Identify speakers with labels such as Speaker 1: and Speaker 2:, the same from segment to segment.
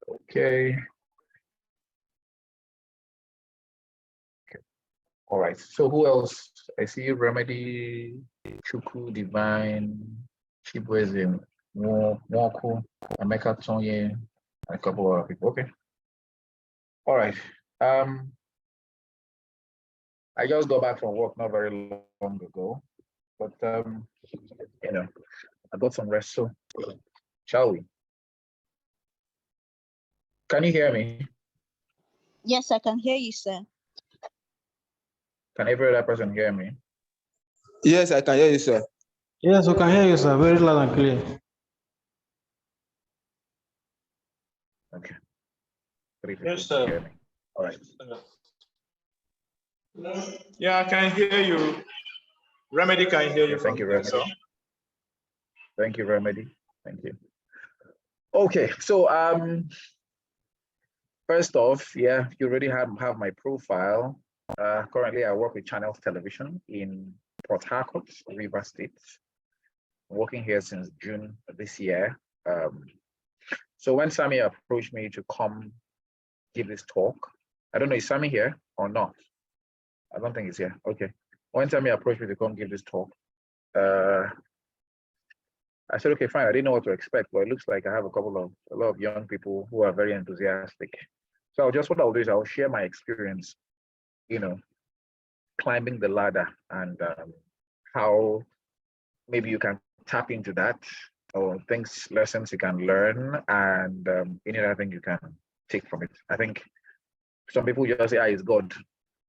Speaker 1: Okay. All right. So who else? I see Remedy, Chuku, Divine, Chibweze, Mwoku, Emeka Tonye, and a couple of people. Okay. All right. I just got back from work not very long ago, but you know, I got some rest. So, shall we? Can you hear me?
Speaker 2: Yes, I can hear you, sir.
Speaker 1: Can every other person hear me?
Speaker 3: Yes, I can hear you, sir.
Speaker 4: Yes, we can hear you, sir. Very loud and clear.
Speaker 1: Okay.
Speaker 5: Yes, sir.
Speaker 1: Hear me. All right.
Speaker 5: Yeah, I can hear you. Remedy can hear you.
Speaker 1: Thank you, Remedy. Thank you, Remedy. Thank you. Okay, so first off, yeah, you already have my profile. Currently, I work with Channels Television in Port Harcourt, River State. I'm working here since June of this year. So when Sammy approached me to come give this talk, I don't know, is Sammy here or not? I don't think he's here. Okay. When Sammy approached me to come give this talk, I said, okay, fine. I didn't know what to expect, but it looks like I have a lot of young people who are very enthusiastic. So what I'll do is I'll share my experience, climbing the ladder and how maybe you can tap into that, or lessons you can learn, and any other thing you can take from it. I think some people just say, it's God,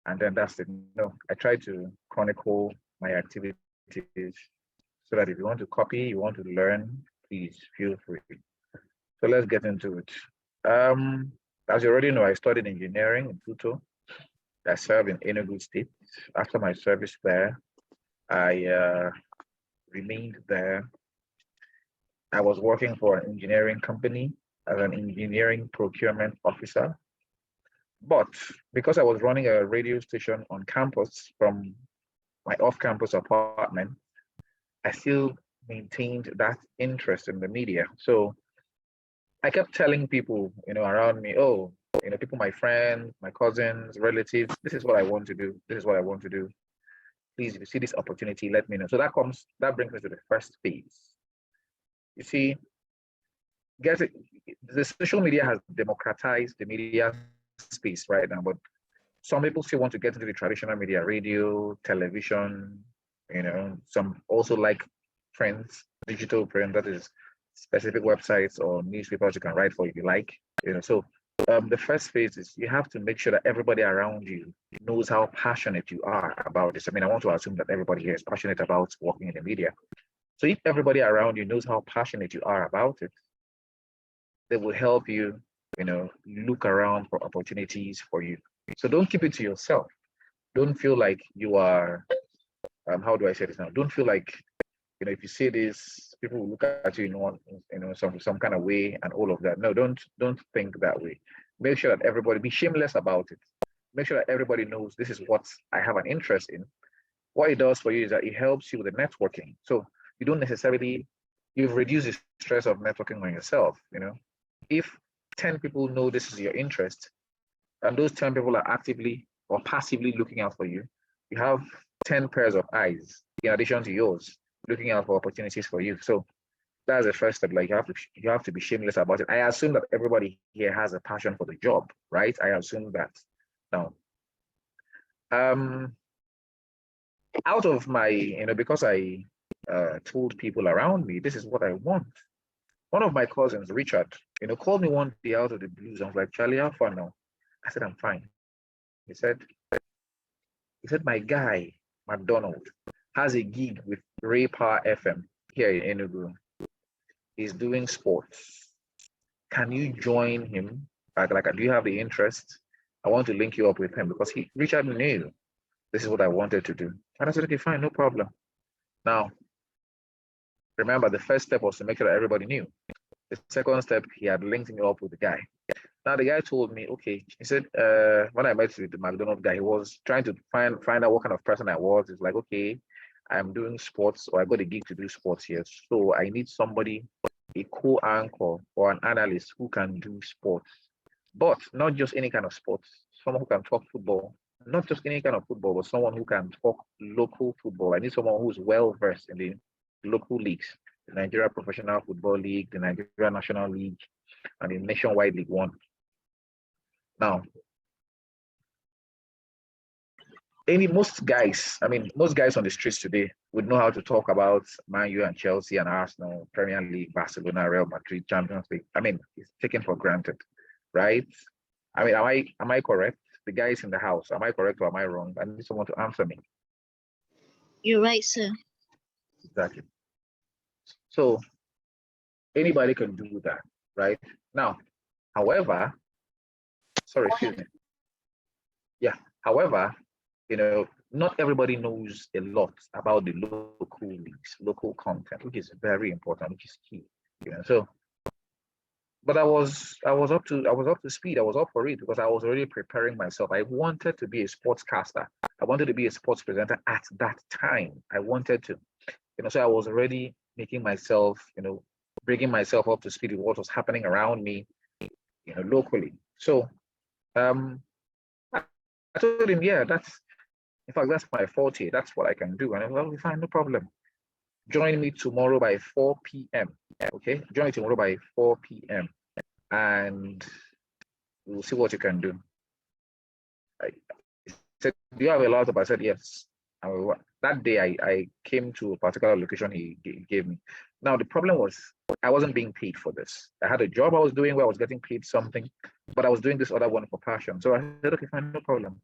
Speaker 1: and then that's it. No, I try to chronicle my activities so that if you want to copy, you want to learn, please feel free. So let's get into it. As you already know, I studied engineering in Tuto. I served in Enugu State. After my service there, I remained there. I was working for an engineering company as an engineering procurement officer. But because I was running a radio station on campus from my off-campus apartment, I still maintained that interest in the media. So I kept telling people, around me, people, my friends, my cousins, relatives, this is what I want to do. This is what I want to do. Please, if you see this opportunity, let me know. So that brings me to the first phase. You see, the social media has democratized the media space right now, but some people still want to get into the traditional media, radio, television, some also like digital print, that is specific websites or newspapers you can write for if you like, So the first phase is you have to make sure that everybody around you knows how passionate you are about this. I mean, I want to assume that everybody here is passionate about working in the media. So if everybody around you knows how passionate you are about it, they will help you, look around for opportunities for you. So don't keep it to yourself. Don't feel like you are, how do I say this now? Don't feel like, if you say this, people will look at you in some kind of way and all of that. No, don't think that way. Make sure that everybody, be shameless about it. Make sure that everybody knows this is what I have an interest in. What it does for you is that it helps you with the networking. So you don't necessarily, you've reduced the stress of networking on yourself, If 10 people know this is your interest, and those 10 people are actively or passively looking out for you, you have 10 pairs of eyes in addition to yours looking out for opportunities for you. So that's the first step. Like you have to be shameless about it. I assume that everybody here has a passion for the job, right? I assume that. Now, out of my, because I told people around me, this is what I want. One of my cousins, Richard, called me one day out of the blues. I was like, Charlie, how far now? I said, I'm fine. He said, my guy, McDonald, has a gig with Ray Power FM here in Enugu. He's doing sports. Can you join him? Like, do you have the interest? I want to link you up with him because Richard knew this is what I wanted to do. And I said, okay, fine, no problem. Now, remember, the first step was to make sure that everybody knew. The second step, he had linked me up with the guy. Now the guy told me, okay, he said, when I met with the McDonald's guy, he was trying to find out what kind of person I was. It's like, okay, I'm doing sports, or I got a gig to do sports here. So I need somebody, a co-anchor or an analyst who can do sports, but not just any kind of sports. Someone who can talk football, not just any kind of football, but someone who can talk local football. I need someone who's well versed in the local leagues, the Nigeria Professional Football League, the Nigeria National League, and the Nationwide League One. Now, most guys on the streets today would know how to talk about Man U and Chelsea and Arsenal, Premier League, Barcelona, Real Madrid, Champions League. It's taken for granted, right? Am I correct? The guys in the house, am I correct or am I wrong? I need someone to answer me.
Speaker 2: You're right, sir.
Speaker 1: Exactly. So anybody can do that, right? Now, however, sorry, excuse me. Yeah, however, not everybody knows a lot about the local leagues, local content, which is very important, which is key. So, but I was up to speed. I was up for it because I was already preparing myself. I wanted to be a sportscaster. I wanted to be a sports presenter at that time. I wanted to, so I was already making myself, bringing myself up to speed with what was happening around me, locally. So, I told him, yeah, in fact, that's my forte. That's what I can do. And I said, well, fine, no problem. Join me tomorrow by 4 p.m. Okay? Join me tomorrow by 4 p.m. and we'll see what you can do. I said, do you have a laptop? I said, yes. That day, I came to a particular location he gave me. Now, the problem was I wasn't being paid for this. I had a job I was doing where I was getting paid something, but I was doing this other one for passion. So I said, okay, fine, no problem.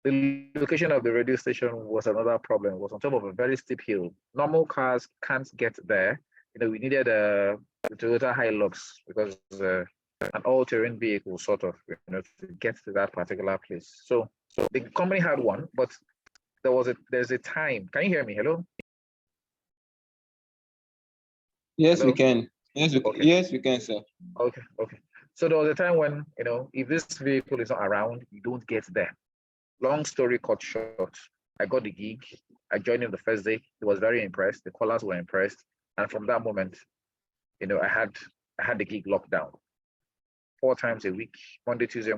Speaker 1: The location of the radio station was another problem. It was on top of a very steep hill. Normal cars can't get there. We needed a Toyota Hilux because an all-terrain vehicle, sort of, to get to that particular place. So the company had one, but there's a time. Can you hear me? Hello?
Speaker 3: Yes,
Speaker 1: Hello?
Speaker 3: we can. Yes, we can, sir.
Speaker 1: Okay. So there was a time when, if this vehicle is not around, you don't get there. Long story cut short, I got the gig. I joined him the first day. He was very impressed. The callers were impressed. And from that moment, I had the gig locked down. 4 times a week, Monday, Tuesday,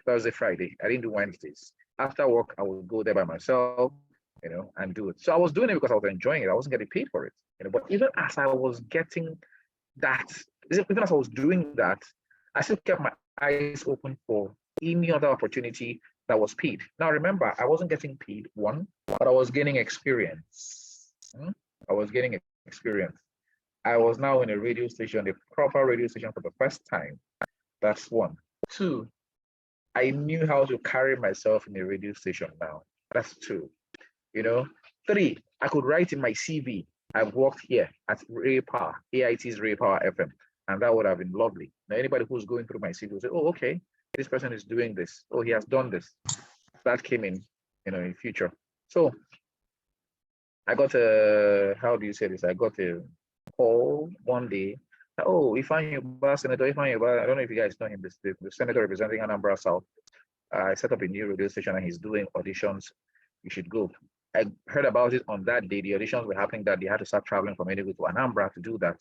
Speaker 1: Thursday, Friday. I didn't do Wednesdays. After work, I would go there by myself, and do it. So I was doing it because I was enjoying it. I wasn't getting paid for it. But even as I was getting that, even as I was doing that, I still kept my eyes open for any other opportunity that was paid. Now, remember, I wasn't getting paid, one, but I was gaining experience. I was gaining experience. I was now in a radio station, a proper radio station for the first time. That's one. 2, I knew how to carry myself in a radio station now. That's 2. 3, I could write in my CV, I've worked here at Ray Power, AIT's Ray Power FM. And that would have been lovely. Now, anybody who's going through my CV will say, oh, okay, this person is doing this. Oh, he has done this. That came in, in future. So I got how do you say this? I got a call one day. Oh, Senator Ifeanyi, I don't know if you guys know him, the senator representing Anambra South. I set up a new radio station and he's doing auditions. You should go. I heard about it on that day. The auditions were happening that they had to start traveling from Enugu to Anambra to do that.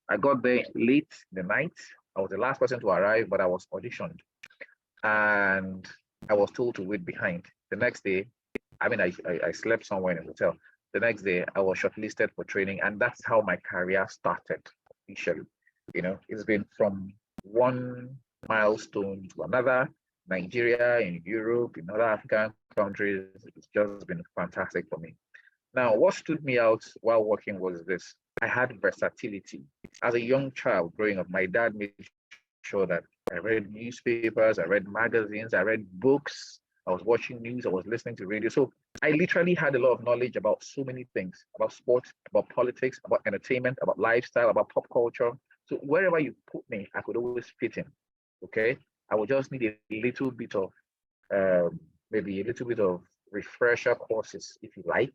Speaker 1: I got there late in the night. I was the last person to arrive, but I was auditioned. And I was told to wait behind. The next day, I slept somewhere in a hotel. The next day, I was shortlisted for training. And that's how my career started officially. It's been from one milestone to another. Nigeria, in Europe, in other African countries. It's just been fantastic for me. Now, what stood me out while working was this. I had versatility. As a young child growing up, my dad made sure that I read newspapers, I read magazines, I read books, I was watching news, I was listening to radio. So I literally had a lot of knowledge about so many things, about sports, about politics, about entertainment, about lifestyle, about pop culture. So wherever you put me, I could always fit in, okay? I would just need a little bit of, maybe a little bit of refresher courses, if you like,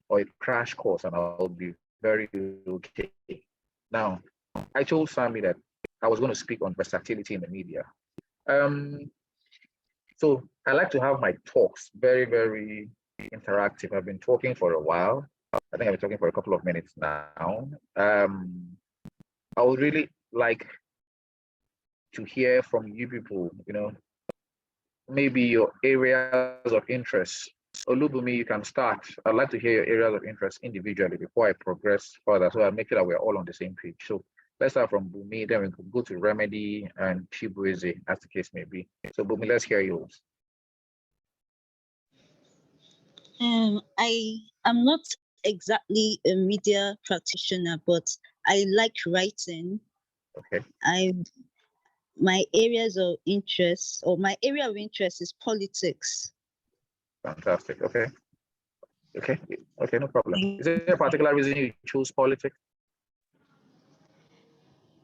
Speaker 1: or a crash course, and I'll be very okay. Now, I told Sammy that I was going to speak on versatility in the media. So I like to have my talks very, very interactive. I've been talking for a while. I think I've been talking for a couple of minutes now. I would really like to hear from you people, maybe your areas of interest. Olubumi, you can start. I'd like to hear your areas of interest individually before I progress further, so I make sure that we're all on the same page. So let's start from Bumi, then we can go to Remedy and Chibueze, as the case may be. So Bumi, let's hear yours.
Speaker 2: I am not exactly a media practitioner, but I like writing.
Speaker 1: Okay.
Speaker 2: My areas of interest, or my area of interest, is politics.
Speaker 1: Fantastic. Okay, no problem. Is there a particular reason you chose politics?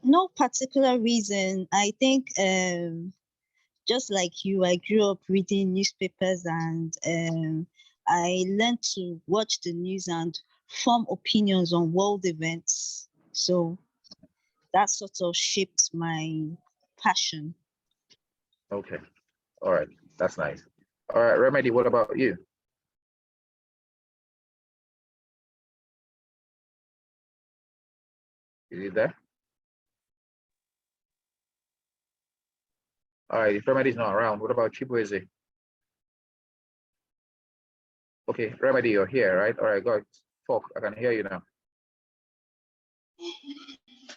Speaker 2: No particular reason. I think just like you, I grew up reading newspapers, and I learned to watch the news and form opinions on world events. So that sort of shaped my passion.
Speaker 1: Okay. All right. That's nice. All right, Remedy, what about you? Is it there? All right, if Remedy's not around, what about Chibueze? Okay, Remedy, you're here, right? All right, go ahead. Talk. I can hear you now.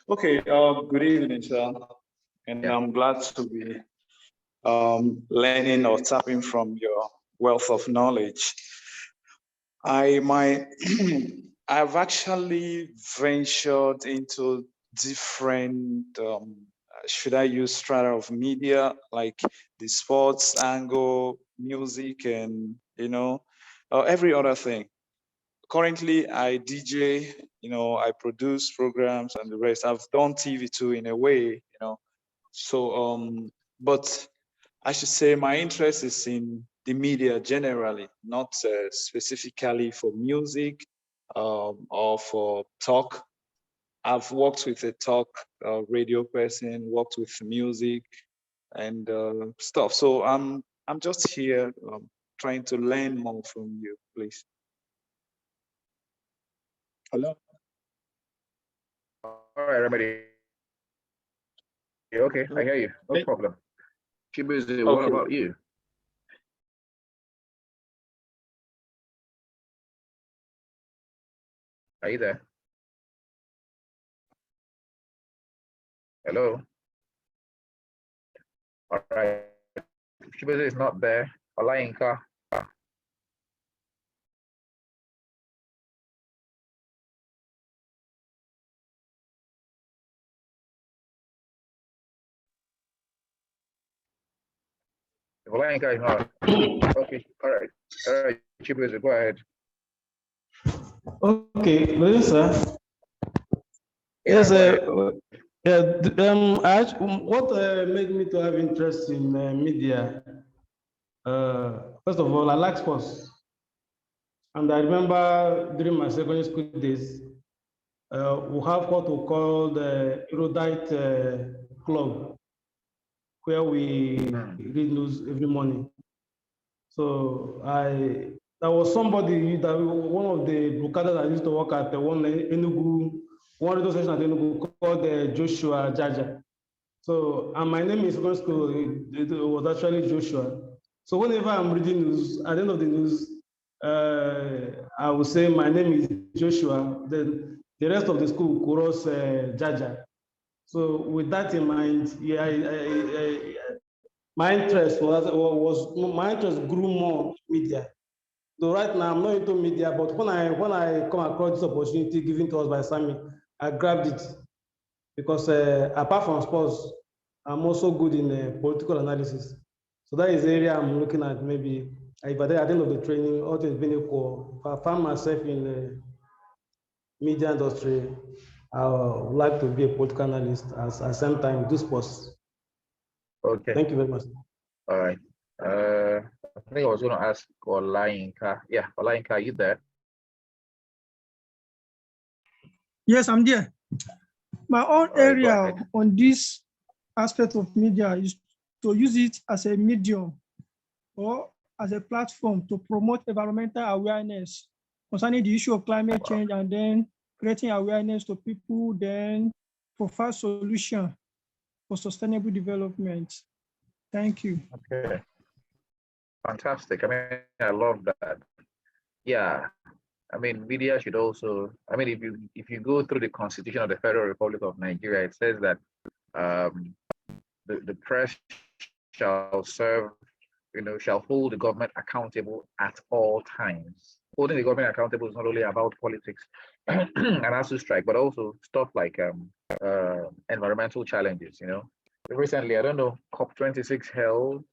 Speaker 5: Okay, good evening, sir. And
Speaker 1: Yeah.
Speaker 5: I'm glad to be learning or tapping from your wealth of knowledge. I've actually ventured into different, should I use strata of media, like the sports angle, music, and every other thing. Currently, I DJ, I produce programs and the rest. I've done TV too in a way, So, but I should say my interest is in the media generally, not specifically for music or for talk. I've worked with a talk radio person, worked with music and stuff. So I'm just here trying to learn more from you, please. Hello.
Speaker 1: All right, Remedy. Okay, I hear you. No problem. Chibueze, what about you? Are you there? Hello? All right. If Chibueze is not there, Olayinka. If Olayinka is not. Okay, all right. All right, Chibueze, go ahead.
Speaker 4: Okay, good evening, sir.
Speaker 1: Yeah,
Speaker 4: Yes, what made me to have interest in media? First of all, I like sports, and I remember during my secondary school days, we have what we call the erudite club, where we read news every morning. So there was somebody that one of the broadcasters that used to work at one radio station at Enugu called Joshua Jaja. So, and my name is secondary school, it was actually Joshua. So whenever I'm reading news, at the end of the news, I will say my name is Joshua. Then the rest of the school will call us Jaja. So with that in mind, yeah, my interest grew more media. So right now I'm not into media, but when I come across this opportunity given to us by Sammy, I grabbed it because apart from sports, I'm also good in political analysis. So that is the area I'm looking at. Maybe if at the end of the training, all things being equal, if I found myself in the media industry, I would like to be a political analyst at the same time do sports.
Speaker 1: Okay.
Speaker 4: Thank you very much.
Speaker 1: All right. I think I was going to ask Olayinka. Yeah, Olayinka, are you there?
Speaker 6: Yes, I'm there. My own
Speaker 1: All right, go
Speaker 6: area
Speaker 1: ahead.
Speaker 6: on this aspect of media is to use it as a medium or as a platform to promote environmental awareness concerning the issue of climate change, and then creating awareness to people, then provide solution for sustainable development. Thank you.
Speaker 1: Okay, fantastic. I mean, I love that. Yeah, I mean, media should also. I mean, if you go through the Constitution of the Federal Republic of Nigeria, it says that um, the press shall serve, shall hold the government accountable at all times. Holding the government accountable is not only about politics and ASU strike, but also stuff like environmental challenges. Recently, I don't know, COP26 held,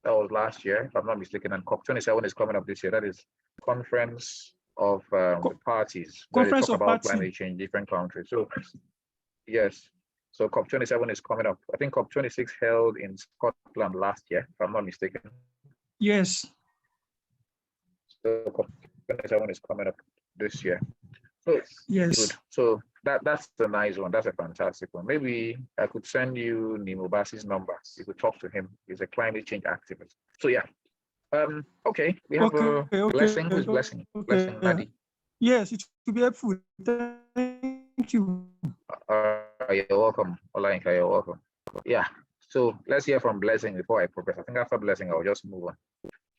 Speaker 1: that was last year, if I'm not mistaken, and COP27 is coming up this year. That is conference of the parties where they
Speaker 6: Conference
Speaker 1: talk
Speaker 6: of
Speaker 1: about
Speaker 6: Parties.
Speaker 1: climate change in different countries. So yes, so COP27 is coming up. I think COP26 held in Scotland last year, if I'm not mistaken.
Speaker 6: Yes.
Speaker 1: So COP27 is coming up this year. So
Speaker 6: Yes.
Speaker 1: good. So that's a nice one. That's a fantastic one. Maybe I could send you Nimo Basi's number. You could talk to him. He's a climate change activist. So yeah. Okay. We have a Blessing. Who's Blessing? Blessing Nadi.
Speaker 6: Yes, it will be helpful. Thank you.
Speaker 1: You're welcome. Olayinka, you're welcome. Yeah. So let's hear from Blessing before I progress. I think after Blessing, I'll just move on.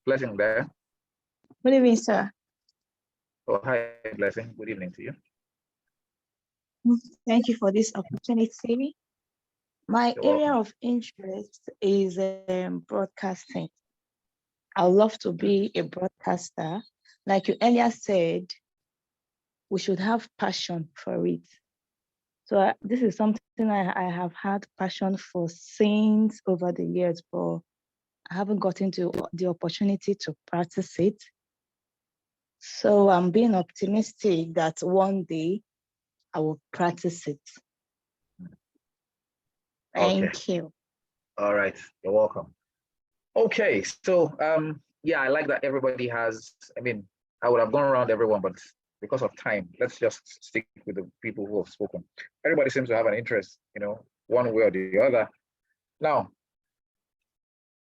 Speaker 1: Blessing there.
Speaker 7: Good evening, sir.
Speaker 1: Oh, hi, Blessing. Good evening to you.
Speaker 7: Thank you for this opportunity. My
Speaker 1: You're
Speaker 7: area
Speaker 1: welcome.
Speaker 7: of interest is broadcasting. I would love to be a broadcaster. Like you earlier said, we should have passion for it. So this is something I have had passion for since over the years, but I haven't gotten to the opportunity to practice it. So I'm being optimistic that one day I will practice it. Thank you.
Speaker 1: All right, you're welcome. Okay, so yeah, I like that everybody has. I mean, I would have gone around everyone, but because of time, let's just stick with the people who have spoken. Everybody seems to have an interest, one way or the other. Now,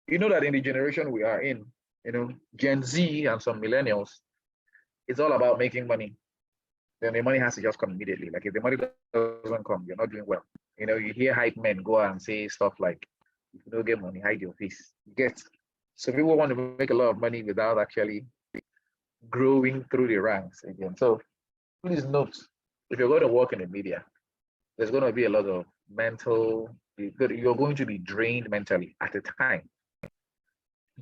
Speaker 1: that in the generation we are in, Gen Z and some millennials, it's all about making money. Then the money has to just come immediately. Like if the money doesn't come, you're not doing well. You hear hype men go out and say stuff like, if you don't get money, hide your face. So people want to make a lot of money without actually growing through the ranks again. So please note, if you're going to work in the media, there's going to be a lot of you're going to be drained mentally at a time.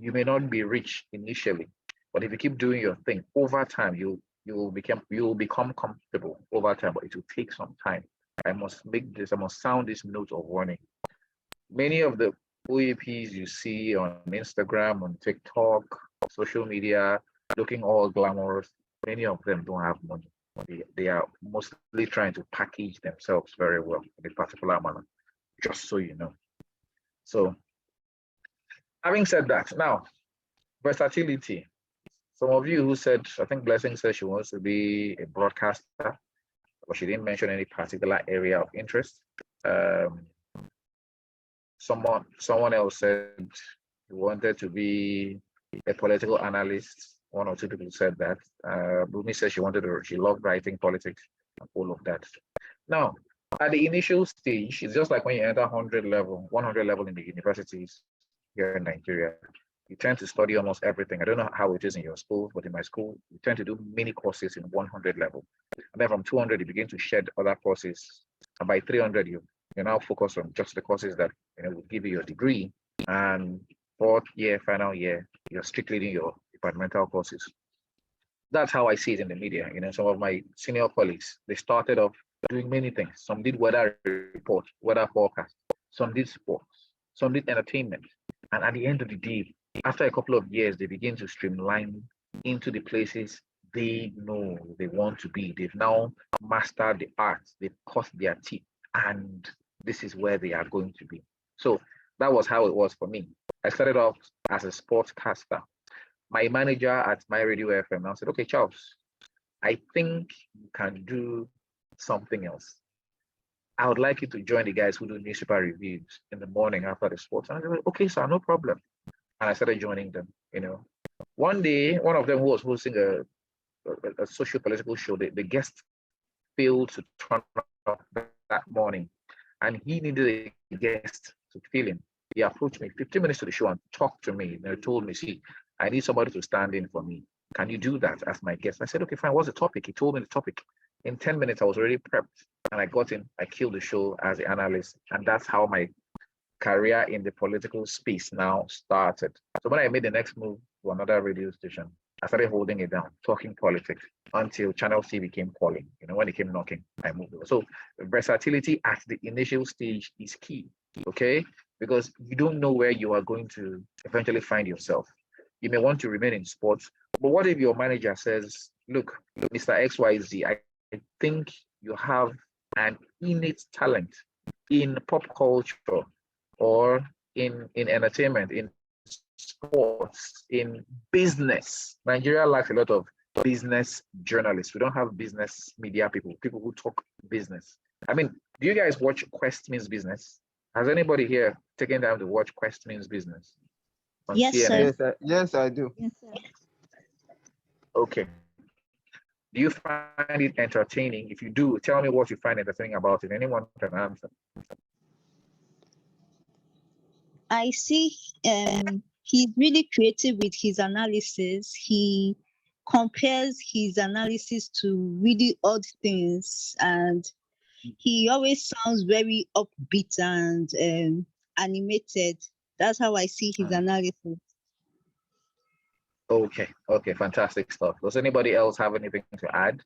Speaker 1: You may not be rich initially, but if you keep doing your thing over time, you will become comfortable over time, but it will take some time. I must sound this note of warning. Many of the OAPs you see on Instagram, on TikTok, social media, looking all glamorous, many of them don't have money. They are mostly trying to package themselves very well in a particular manner, just so you know. So, having said that, now, versatility. Some of you who said, I think Blessing said she wants to be a broadcaster, but she didn't mention any particular area of interest. Someone else said he wanted to be a political analyst. One or two people said that. Bumi said she loved writing politics and all of that. Now, at the initial stage, it's just like when you enter 100 level in the universities here in Nigeria. You tend to study almost everything. I don't know how it is in your school, but in my school, you tend to do many courses in 100 level. And then from 200, you begin to shed other courses. And by 300, you now focus on just the courses that will give you your degree. And fourth year, final year, you're strictly doing your departmental courses. That's how I see it in the media. Some of my senior colleagues, they started off doing many things. Some did weather report, weather forecast. Some did sports. Some did entertainment. And at the end of the day, after a couple of years, they begin to streamline into the places they know they want to be. They've now mastered the art. They've cut their teeth, and this is where they are going to be. So that was how it was for me. I started off as a sportscaster. My manager at my radio FM now said, okay, Charles, I think you can do something else. I would like you to join the guys who do newspaper reviews in the morning after the sports. And I said, okay, sir, no problem. And I started joining them. One day, one of them who was hosting a socio-political show. The guest failed to turn up that morning, and he needed a guest to fill in. He approached me 15 minutes to the show and talked to me. And he told me, see, I need somebody to stand in for me. Can you do that as my guest? I said, okay, fine. What's the topic? He told me the topic. In 10 minutes, I was already prepped, and I got in. I killed the show as the analyst, and that's how my career in the political space now started. So when I made the next move to another radio station, I started holding it down, talking politics until Channel C became calling. When it came knocking, I moved over. So versatility at the initial stage is key, okay? Because you don't know where you are going to eventually find yourself. You may want to remain in sports, but what if your manager says, look, Mr. XYZ, I think you have an innate talent in pop culture or in entertainment, in sports, in business. Nigeria lacks a lot of business journalists. We don't have business media people who talk business. I mean, do you guys watch Quest Means Business? Has anybody here taken time to watch Quest Means Business on
Speaker 2: Yes,
Speaker 1: CNN?
Speaker 2: sir.
Speaker 3: Yes, I do.
Speaker 2: Yes, sir.
Speaker 1: Okay. Do you find it entertaining? If you do, tell me what you find entertaining about it. Anyone can answer.
Speaker 2: I see he's really creative with his analysis. He compares his analysis to really odd things, and he always sounds very upbeat and animated. That's how I see his analysis.
Speaker 1: Okay, fantastic stuff. Does anybody else have anything to add?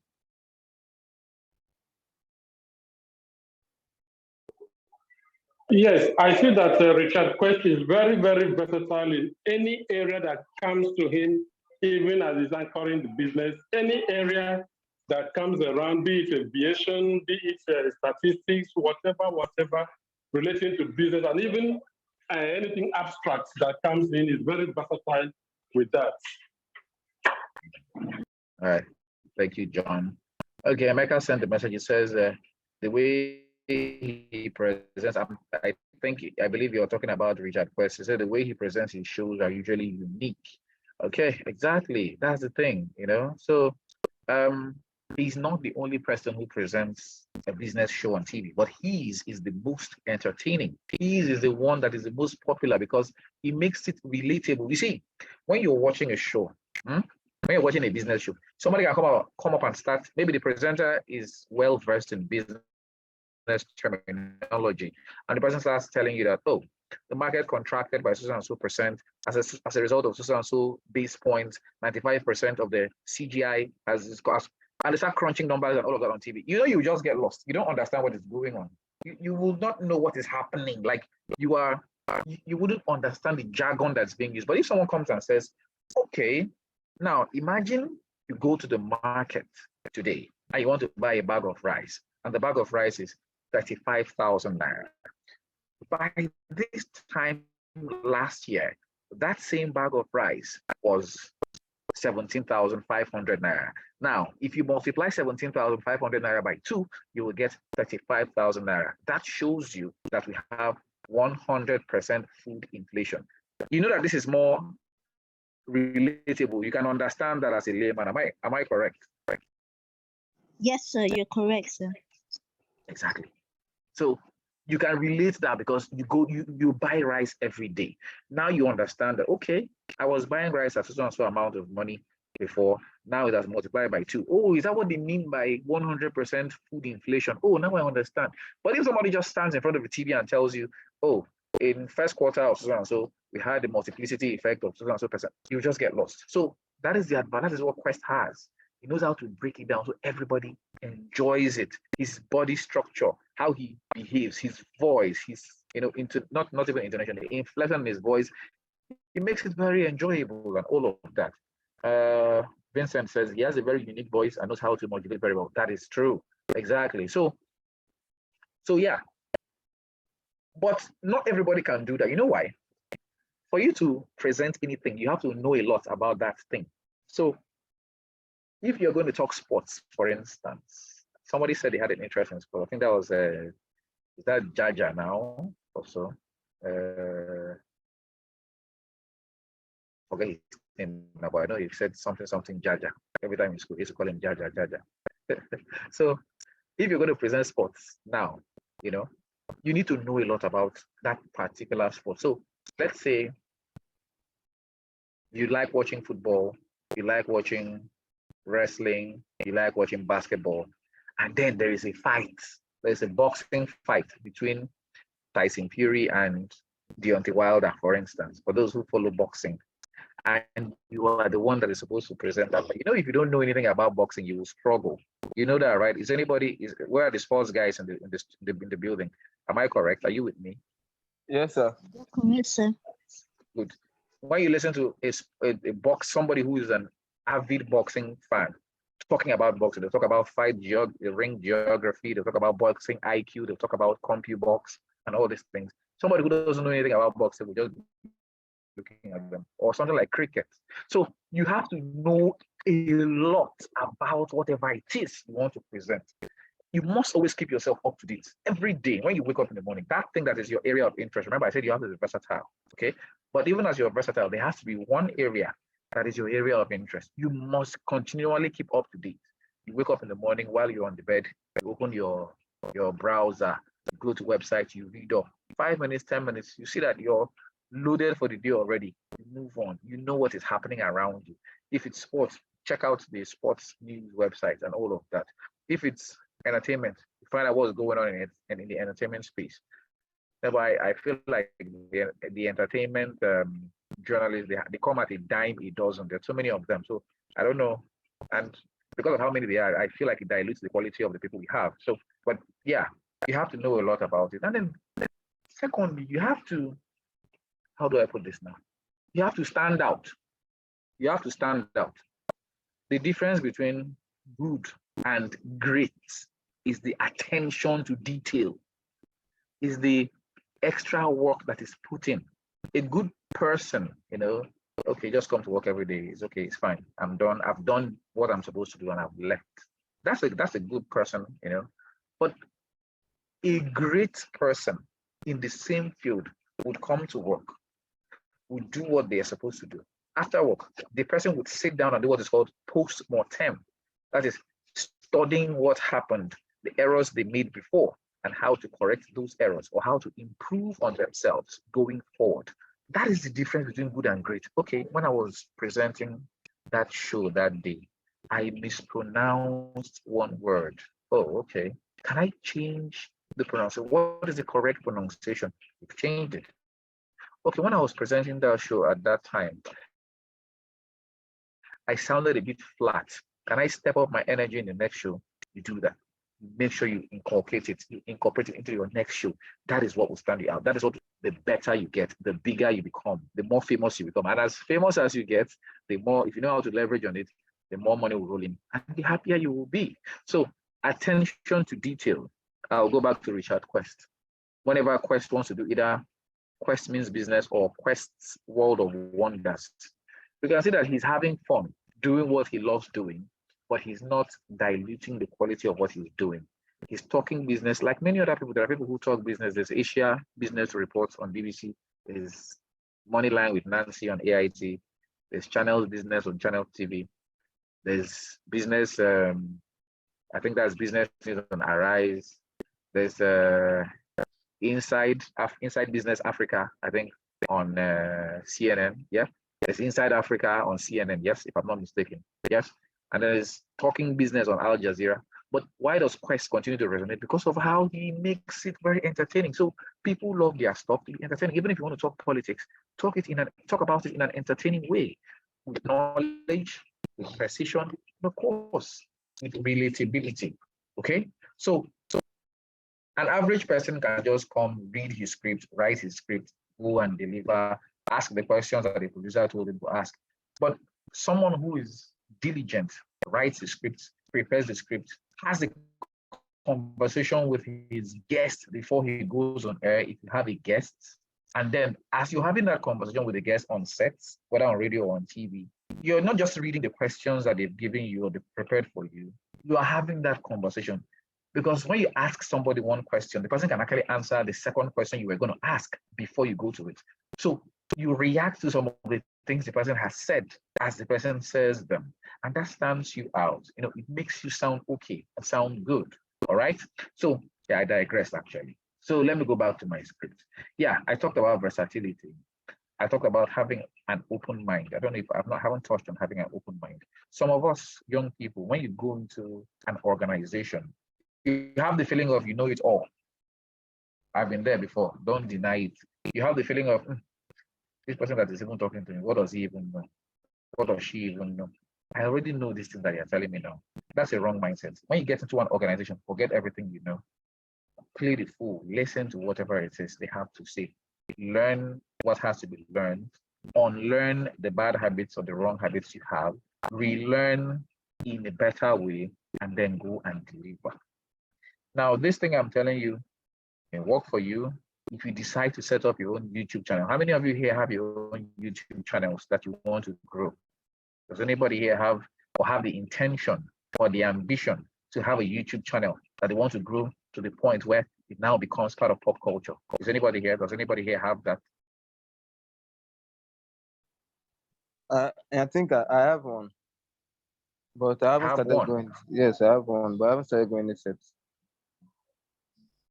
Speaker 8: Yes, I see that Richard Quest is very, very versatile in any area that comes to him, even as he's anchoring the business, any area that comes around, be it aviation, be it statistics, whatever, relating to business, and even anything abstract that comes in is very versatile with that.
Speaker 1: All right, thank you, John. Okay, Emeka sent the message. It says the way he presents, I believe you're talking about Richard Quest. He said the way he presents his shows are usually unique. Okay, exactly. That's the thing, So he's not the only person who presents a business show on TV, but his is the most entertaining. His is the one that is the most popular because he makes it relatable. You see, when you're watching a show, when you're watching a business show, somebody can come up and start. Maybe the presenter is well versed in business terminology, and the person starts telling you that, oh, the market contracted by so and so percent as a result of so and so base points, 95% of the CGI has discussed, and they start crunching numbers and all of that on TV. You just get lost. You don't understand what is going on. You will not know what is happening. Like you wouldn't understand the jargon that's being used. But if someone comes and says, okay, now imagine you go to the market today and you want to buy a bag of rice, and the bag of rice is 35,000 naira. By this time last year, that same bag of rice was 17,500 naira. Now, if you multiply 17,500 naira by 2, you will get 35,000 naira. That shows you that we have 100% food inflation. You know that this is more relatable. You can understand that as a layman. Am I correct?
Speaker 2: Yes, sir, you're correct, sir.
Speaker 1: Exactly. So you can relate that because you buy rice every day. Now you understand that, okay, I was buying rice at so and so amount of money before. Now it has multiplied by 2. Oh, is that what they mean by 100% food inflation? Oh, now I understand. But if somebody just stands in front of the TV and tells you, oh, in first quarter of so and so, we had the multiplicity effect of so and so percent, you just get lost. So that is the advantage. That is what Quest has. He knows how to break it down so everybody enjoys it. His body structure, how he behaves, his voice, his not even intonation, the inflection in his voice, it makes it very enjoyable and all of that. Vincent says he has a very unique voice and knows how to modulate very well. That is true, exactly. So yeah, but not everybody can do that. You know why? For you to present anything, you have to know a lot about that thing. So if you're going to talk sports, for instance, somebody said they had an interest in sport. I think that was is that Jaja now also? Okay, his now, but I know he said something Jaja. Every time in school, he used to call him Jaja, Jaja. So if you're going to present sports now, you know, you need to know a lot about that particular sport. So let's say you like watching football, you like watching wrestling, you like watching basketball, and then there is a fight. There's a boxing fight between Tyson Fury and Deontay Wilder, for instance, for those who follow boxing. And you are the one that is supposed to present that. But you know, if you don't know anything about boxing, you will struggle. You know that, right? Where are the sports guys in the building? Am I correct? Are you with me?
Speaker 3: Yes, sir.
Speaker 2: Yes, sir.
Speaker 1: Good. When you listen to somebody who is an avid boxing fan talking about boxing, they talk about ring geography, they talk about boxing IQ, they talk about CompuBox and all these things. Somebody who doesn't know anything about boxing will just looking at them, or something like cricket. So you have to know a lot about whatever it is you want to present. You must always keep yourself up to date every day when you wake up in the morning. That thing that is your area of interest. Remember, I said you have to be versatile. Okay. But even as you're versatile, there has to be one area that is your area of interest. You must continually keep up to date. You wake up in the morning while you're on the bed, you open your browser, you go to website, you read up 5 minutes, 10 minutes, you see that you're loaded for the day already. You move on. You know what is happening around you. If it's sports, check out the sports news websites and all of that. If it's entertainment, you find out what's going on in the entertainment space. Therefore, I feel like the entertainment journalists, they come at a dime a dozen. There's so many of them. So I don't know. And because of how many they are, I feel like it dilutes the quality of the people we have. So, but yeah, you have to know a lot about it. And then secondly, you have to, how do I put this now? You have to stand out. You have to stand out. The difference between good and great is the attention to detail, is the extra work that is put in. A good person, you know, okay, just come to work every day. It's okay, it's fine. I'm done. I've done what I'm supposed to do and I've left. That's a good person, you know. But a great person in the same field would come to work, would do what they are supposed to do. After work, the person would sit down and do what is called post-mortem. That is studying what happened, the errors they made before, and how to correct those errors or how to improve on themselves going forward. That is the difference between good and great. Okay, when I was presenting that show that day, I mispronounced one word. Oh, okay. Can I change the pronunciation? What is the correct pronunciation? We've changed it. Okay, when I was presenting that show at that time, I sounded a bit flat. Can I step up my energy in the next show? You do that. Make sure you incorporate it into your next show. That is what will stand you out. That is what, the better you get, the bigger you become, the more famous you become. And as famous as you get, the more, if you know how to leverage on it, the more money will roll in and the happier you will be. So attention to detail. I'll go back to Richard Quest. Whenever Quest wants to do either Quest Means Business or Quest's World of Wonders, you can see that he's having fun doing what he loves doing, but he's not diluting the quality of what he's doing. He's talking business like many other people. There are people who talk business. There's Asia Business Reports on BBC. There's Moneyline with Nancy on AIT. There's Channels Business on Channel TV. There's business, I think that's Business News on Arise. There's Inside Business Africa, I think, on CNN. Yeah. There's Inside Africa on CNN. Yes, if I'm not mistaken. Yes. And there's Talking Business on Al Jazeera. But why does Quest continue to resonate? Because of how he makes it very entertaining. So people love their stuff to be entertaining. Even if you want to talk politics, talk about it in an entertaining way, with knowledge, with precision, and of course, with relatability. Okay, so an average person can just come, read his script, write his script, go and deliver, ask the questions that the producer told him to ask. But someone who is diligent, writes the script, prepares the script, has a conversation with his guest before he goes on air, if you have a guest. And then as you're having that conversation with the guest on sets, whether on radio or on TV, you're not just reading the questions that they've given you or they've prepared for you. You are having that conversation. Because when you ask somebody one question, the person can actually answer the second question you were going to ask before you go to it. So you react to some of the things the person has said as the person says them. And that stands you out. You know, it makes you sound okay and sound good. All right. So yeah, I digressed actually. So let me go back to my script. Yeah, I talked about versatility. I talked about having an open mind. I don't know if haven't touched on having an open mind. Some of us young people, when you go into an organization, you have the feeling of you know it all. I've been there before. Don't deny it. You have the feeling of this person that is even talking to me. What does he even know? What does she even know? I already know these things that you're telling me now. That's a wrong mindset. When you get into an organization, forget everything you know. Play the fool. Listen to whatever it is they have to say. Learn what has to be learned. Unlearn the bad habits or the wrong habits you have. Relearn in a better way, and then go and deliver. Now, this thing I'm telling you can work for you if you decide to set up your own YouTube channel. How many of you here have your own YouTube channels that you want to grow? Does anybody here have the intention or the ambition to have a YouTube channel that they want to grow to the point where it now becomes part of pop culture? Is anybody here? Does anybody here have that?
Speaker 3: I think I have one, but I haven't started going. Yes, I have one, but I haven't started going yet.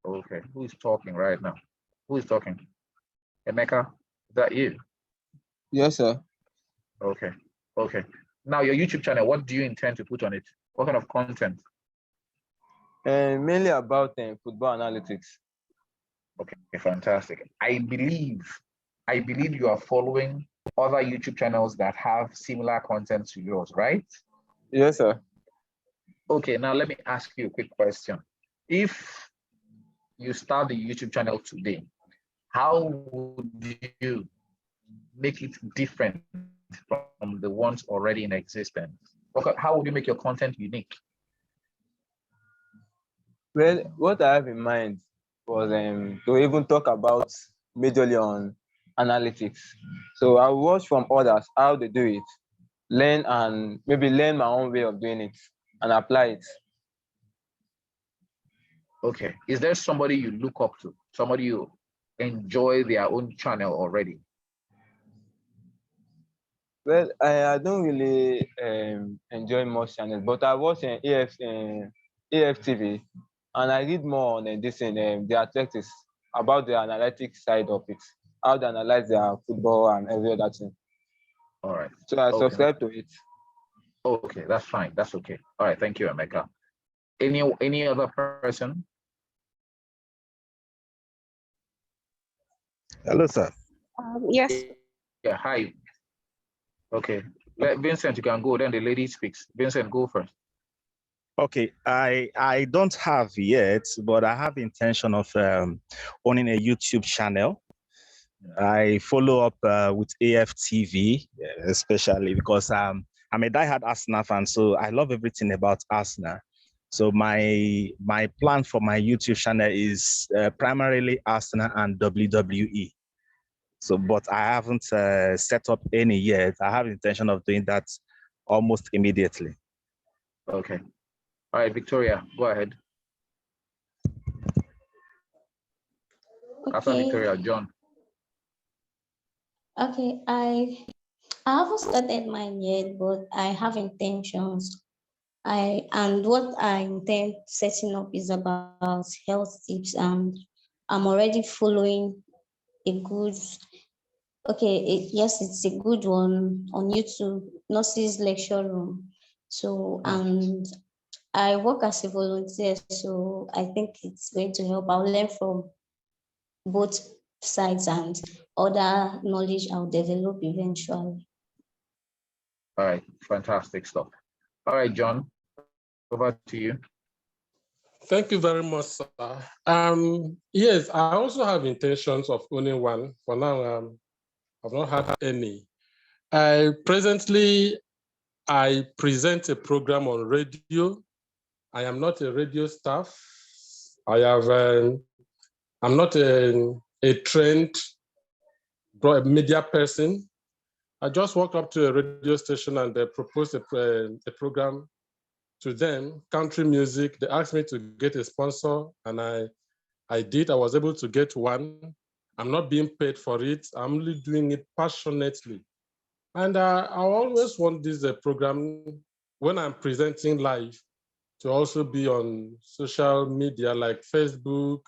Speaker 1: Okay, who is talking right now? Who is talking? Emeka, is that you?
Speaker 3: Yes, sir.
Speaker 1: Okay, okay. Now your YouTube channel, what do you intend to put on it? What kind of content?
Speaker 3: Mainly about football analytics.
Speaker 1: Okay, fantastic. I believe you are following other YouTube channels that have similar content to yours, right?
Speaker 3: Yes, sir.
Speaker 1: Okay, now let me ask you a quick question. If you start the YouTube channel today, how would you make it different from the ones already in existence? How would you make your content unique?
Speaker 3: Well, what I have in mind was to even talk about majorly on analytics. So I will watch from others how they do it, learn and maybe learn my own way of doing it and apply it.
Speaker 1: Okay. Is there somebody you look up to? Somebody you enjoy their own channel already?
Speaker 3: Well, I don't really enjoy most channels, but I watch AFTV, and I read more on this their tactics about the analytics side of it, how they analyze their football and every other thing.
Speaker 1: All right.
Speaker 3: So I subscribe to it.
Speaker 1: Okay, that's fine. That's okay. All right. Thank you, Emeka. Any other person?
Speaker 9: Hello, sir.
Speaker 10: Yes.
Speaker 1: Yeah. Hi. Okay. Let Vincent, you can go. Then the lady speaks. Vincent, go first.
Speaker 9: Okay, I don't have yet, but I have intention of owning a YouTube channel. I follow up with AFTV, especially because I'm a diehard Arsenal fan, so I love everything about Arsenal. So my plan for my YouTube channel is primarily Arsenal and WWE. So, but I haven't set up any yet. I have intention of doing that almost immediately.
Speaker 1: Okay. All right, Victoria, go ahead.
Speaker 10: Okay.
Speaker 1: After Victoria, John.
Speaker 10: Okay, I haven't started mine yet, but I have intentions. And what I intend setting up is about health tips, and I'm already following a good. Okay, yes, it's a good one on YouTube, Nurses Lecture Room. So, and I work as a volunteer, so I think it's going to help. I'll learn from both sides and other knowledge I'll develop eventually.
Speaker 1: All right, fantastic stuff. All right, John, over to you.
Speaker 8: Thank you very much, sir. Yes, I also have intentions of owning one. For now, I've not had any. Presently, I present a program on radio. I am not a radio staff. I'm not a trained media person. I just walked up to a radio station and they proposed a program to them, country music. They asked me to get a sponsor, and I did. I was able to get one. I'm not being paid for it. I'm only doing it passionately. And I always want this program, when I'm presenting live, to also be on social media like Facebook,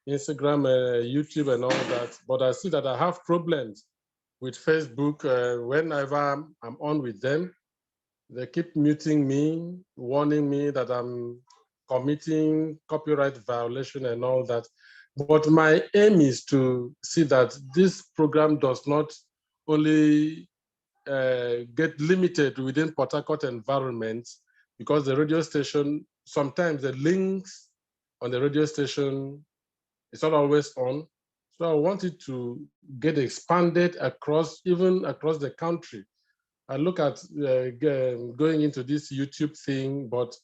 Speaker 8: Instagram, YouTube, and all that. But I see that I have problems with Facebook. Whenever I'm on with them, they keep muting me, warning me that I'm committing copyright violation and all that. But my aim is to see that this program does not only get limited within Port Harcourt environment, because the radio station, sometimes the links on the radio station is not always on. So I want it to get expanded even across the country. I look at going into this YouTube thing, but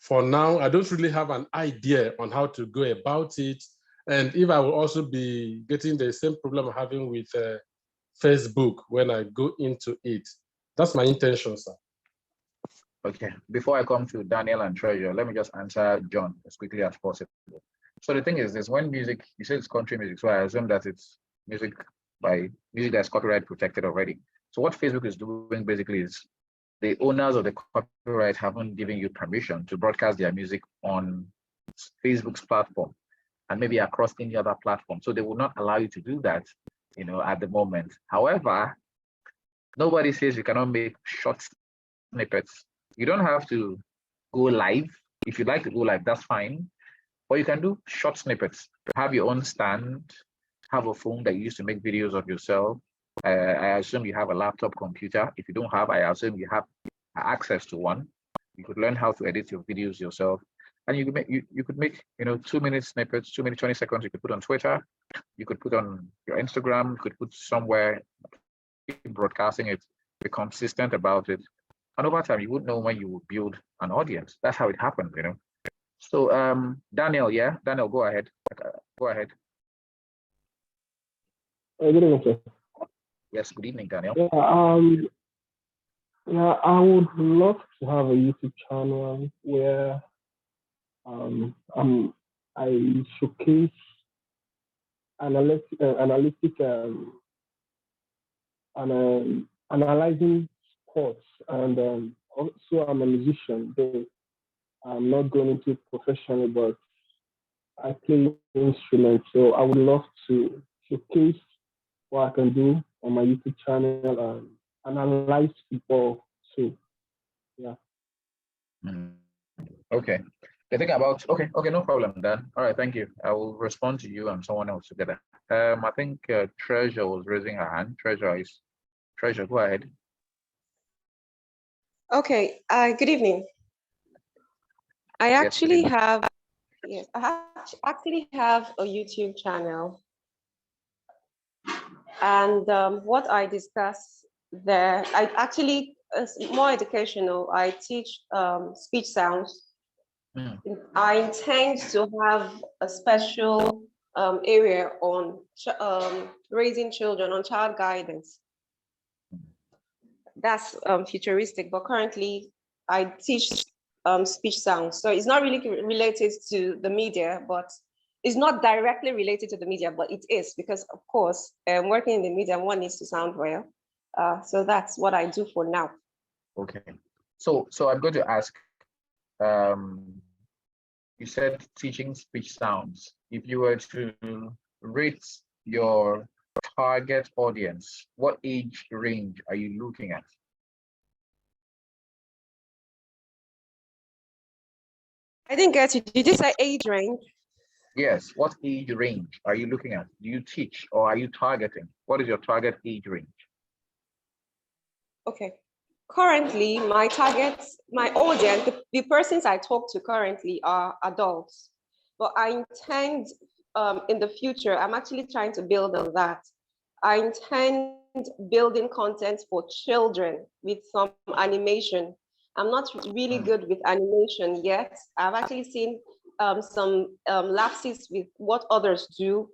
Speaker 8: for now, I don't really have an idea on how to go about it. And if I will also be getting the same problem I'm having with Facebook when I go into it. That's my intention, sir.
Speaker 1: Okay, before I come to Daniel and Treasure, let me just answer John as quickly as possible. So the thing is this, when music, you say it's country music, so I assume that it's music that's copyright protected already. So what Facebook is doing basically is the owners of the copyright haven't given you permission to broadcast their music on Facebook's platform and maybe across any other platform. So they will not allow you to do that, at the moment. However, nobody says you cannot make short snippets. You don't have to go live. If you'd like to go live, that's fine. Or you can do short snippets. Have your own stand, have a phone that you use to make videos of yourself. I assume you have a laptop computer. If you don't have, I assume you have access to one. You could learn how to edit your videos yourself. And you could make 2-minute snippets, 2 minutes, 20 seconds. You could put on Twitter. You could put on your Instagram. You could put somewhere, keep broadcasting it, be consistent about it. And over time, you would know when you would build an audience. That's how it happens, So Daniel, Daniel, go ahead. Go ahead.
Speaker 11: Good evening, sir.
Speaker 1: Yes, good evening, Daniel.
Speaker 11: Yeah, I would love to have a YouTube channel where I showcase analyzing sports, and also I'm a musician. Though I'm not going into it professionally, but I play instruments, so I would love to showcase what I can do on my YouTube channel and analyze football too. Yeah.
Speaker 1: Okay. The thing about okay, no problem, Dan. All right, thank you. I will respond to you and someone else together. I think Treasure was raising her hand. Treasure, go ahead.
Speaker 12: Okay. Good evening. I actually have a YouTube channel, and what I discuss there, I actually more educational. I teach speech sounds. I intend to have a special area on raising children, on child guidance. That's futuristic, but currently I teach speech sounds. So it's not really related to the media, but it's not directly related to the media, but it is, because of course, working in the media, one needs to sound well. So that's what I do for now.
Speaker 1: Okay. So I'm going to ask, you said teaching speech sounds. If you were to rate your target audience, what age range are you looking at?
Speaker 12: I didn't get you. Did you say age range?
Speaker 1: Yes. What age range are you looking at? Do you teach or are you targeting? What is your target age range?
Speaker 12: Okay. Currently, my audience, the persons I talk to currently are adults, but I intend in the future, I'm actually trying to build on that. I intend building content for children with some animation. I'm not really good with animation yet. I've actually seen some lapses with what others do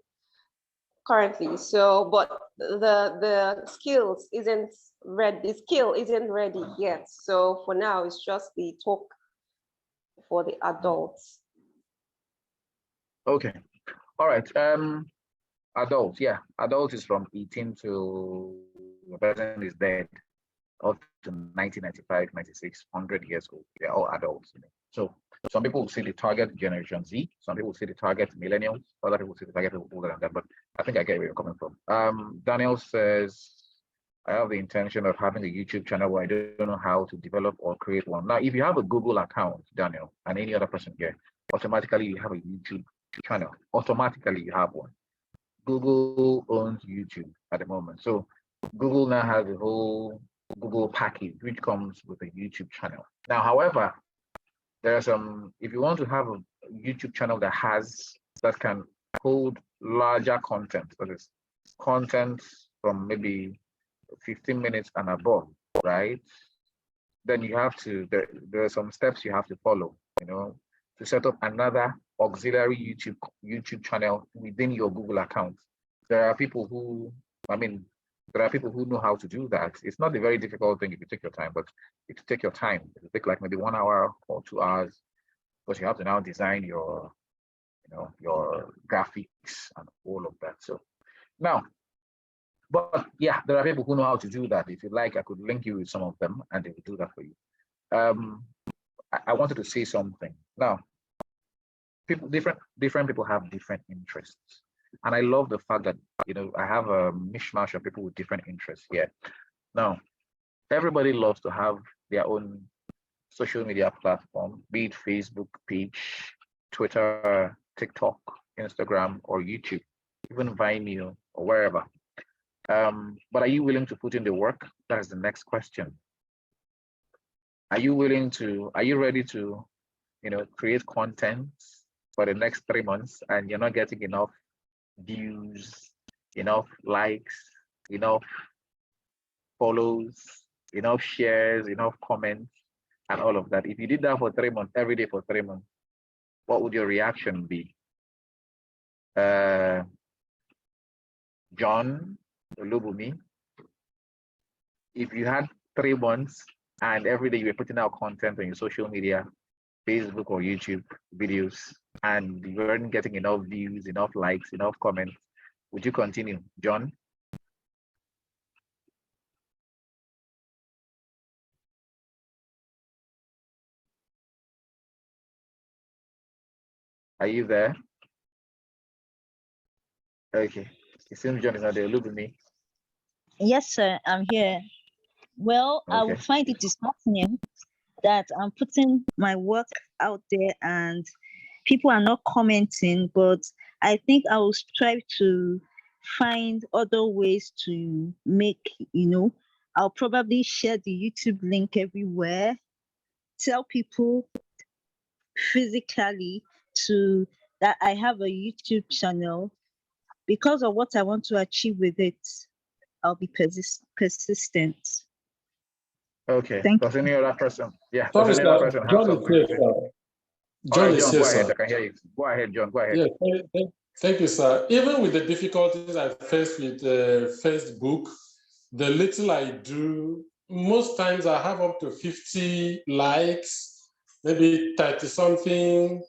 Speaker 12: currently. So, but the skills isn't ready. The skill isn't ready yet. So for now, it's just the talk for the adults.
Speaker 1: Okay. All right. Adults, yeah. Adults is from 18 to the person is dead up to 1995, 96, 100 years old. They're all adults. So some people will see the target Generation Z, some people will see the target millennials, other people will see the target people older than that. But I think I get where you're coming from. Daniel says, I have the intention of having a YouTube channel where I don't know how to develop or create one. Now, if you have a Google account, Daniel, and any other person here, automatically you have a YouTube channel. Automatically you have one. Google owns YouTube at the moment. So Google now has a whole Google package which comes with a YouTube channel. Now, however, there are some, if you want to have a YouTube channel that can hold larger content, that is content from maybe 15 minutes and above, right? Then you have to, there are some steps you have to follow, to set up another auxiliary YouTube channel within your Google account. There are people who know how to do that. It's not a very difficult thing if you take your time, but it will take your time. It will take like maybe 1 hour or 2 hours, because you have to now design your graphics and all of that. So now, but yeah, there are people who know how to do that. If you like, I could link you with some of them and they will do that for you. I wanted to say something. Now, different people have different interests. And I love the fact that, I have a mishmash of people with different interests here. Now, everybody loves to have their own social media platform, be it Facebook page, Twitter, TikTok, Instagram, or YouTube, even Vimeo or wherever. But are you willing to put in the work? That is the next question. Are you ready to, create content for the next 3 months and you're not getting enough views, enough likes, enough follows, enough shares, enough comments, and all of that? If you did that for 3 months, every day for 3 months, what would your reaction be? John Olubumi, if you had 3 months and every day you were putting out content on your social media, Facebook or YouTube videos, and you weren't getting enough views, enough likes, enough comments, would you continue? John? Are you there? Okay. It seems John is not there. Look at me.
Speaker 2: Yes, sir, I'm here. Well, I would
Speaker 1: Okay.
Speaker 2: find it disheartening that I'm putting my work out there and people are not commenting, but I think I will strive to find other ways to make, I'll probably share the YouTube link everywhere, tell people physically that I have a YouTube channel. Because of what I want to achieve with it, I'll be persistent.
Speaker 1: Okay.
Speaker 2: Thank
Speaker 1: Does any other person? Yeah.
Speaker 13: Sorry,
Speaker 1: Does any other
Speaker 13: sir.
Speaker 1: person have
Speaker 13: John is
Speaker 1: something
Speaker 13: here,
Speaker 1: to say?
Speaker 13: sir.
Speaker 1: All
Speaker 13: John
Speaker 1: right,
Speaker 13: is
Speaker 1: John,
Speaker 13: here,
Speaker 1: go ahead.
Speaker 13: sir.
Speaker 1: I can hear you. Go ahead, John. Go ahead.
Speaker 13: Yeah, thank you, sir. Even with the difficulties I face with Facebook, the little I do, most times I have up to 50 likes, maybe 30 something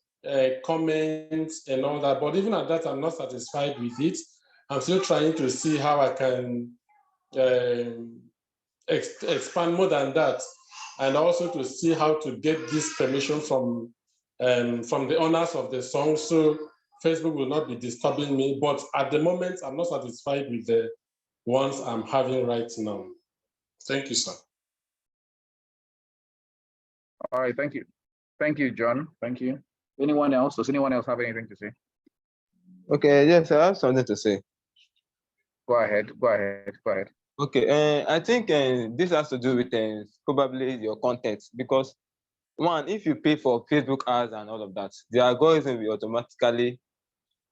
Speaker 13: comments and all that. But even at that, I'm not satisfied with it. I'm still trying to see how I can expand more than that, and also to see how to get this permission from the owners of the song, so Facebook will not be disturbing me. But at the moment, I'm not satisfied with the ones I'm having right now. Thank you, sir.
Speaker 1: All right. Thank you. Thank you, John. Thank you. Anyone else? Does anyone else have anything to say?
Speaker 3: Okay, yes, I have something to say.
Speaker 1: Go ahead. Go ahead. Go ahead.
Speaker 3: Okay, I think this has to do with probably your content, because one, if you pay for Facebook ads and all of that, the algorithm will automatically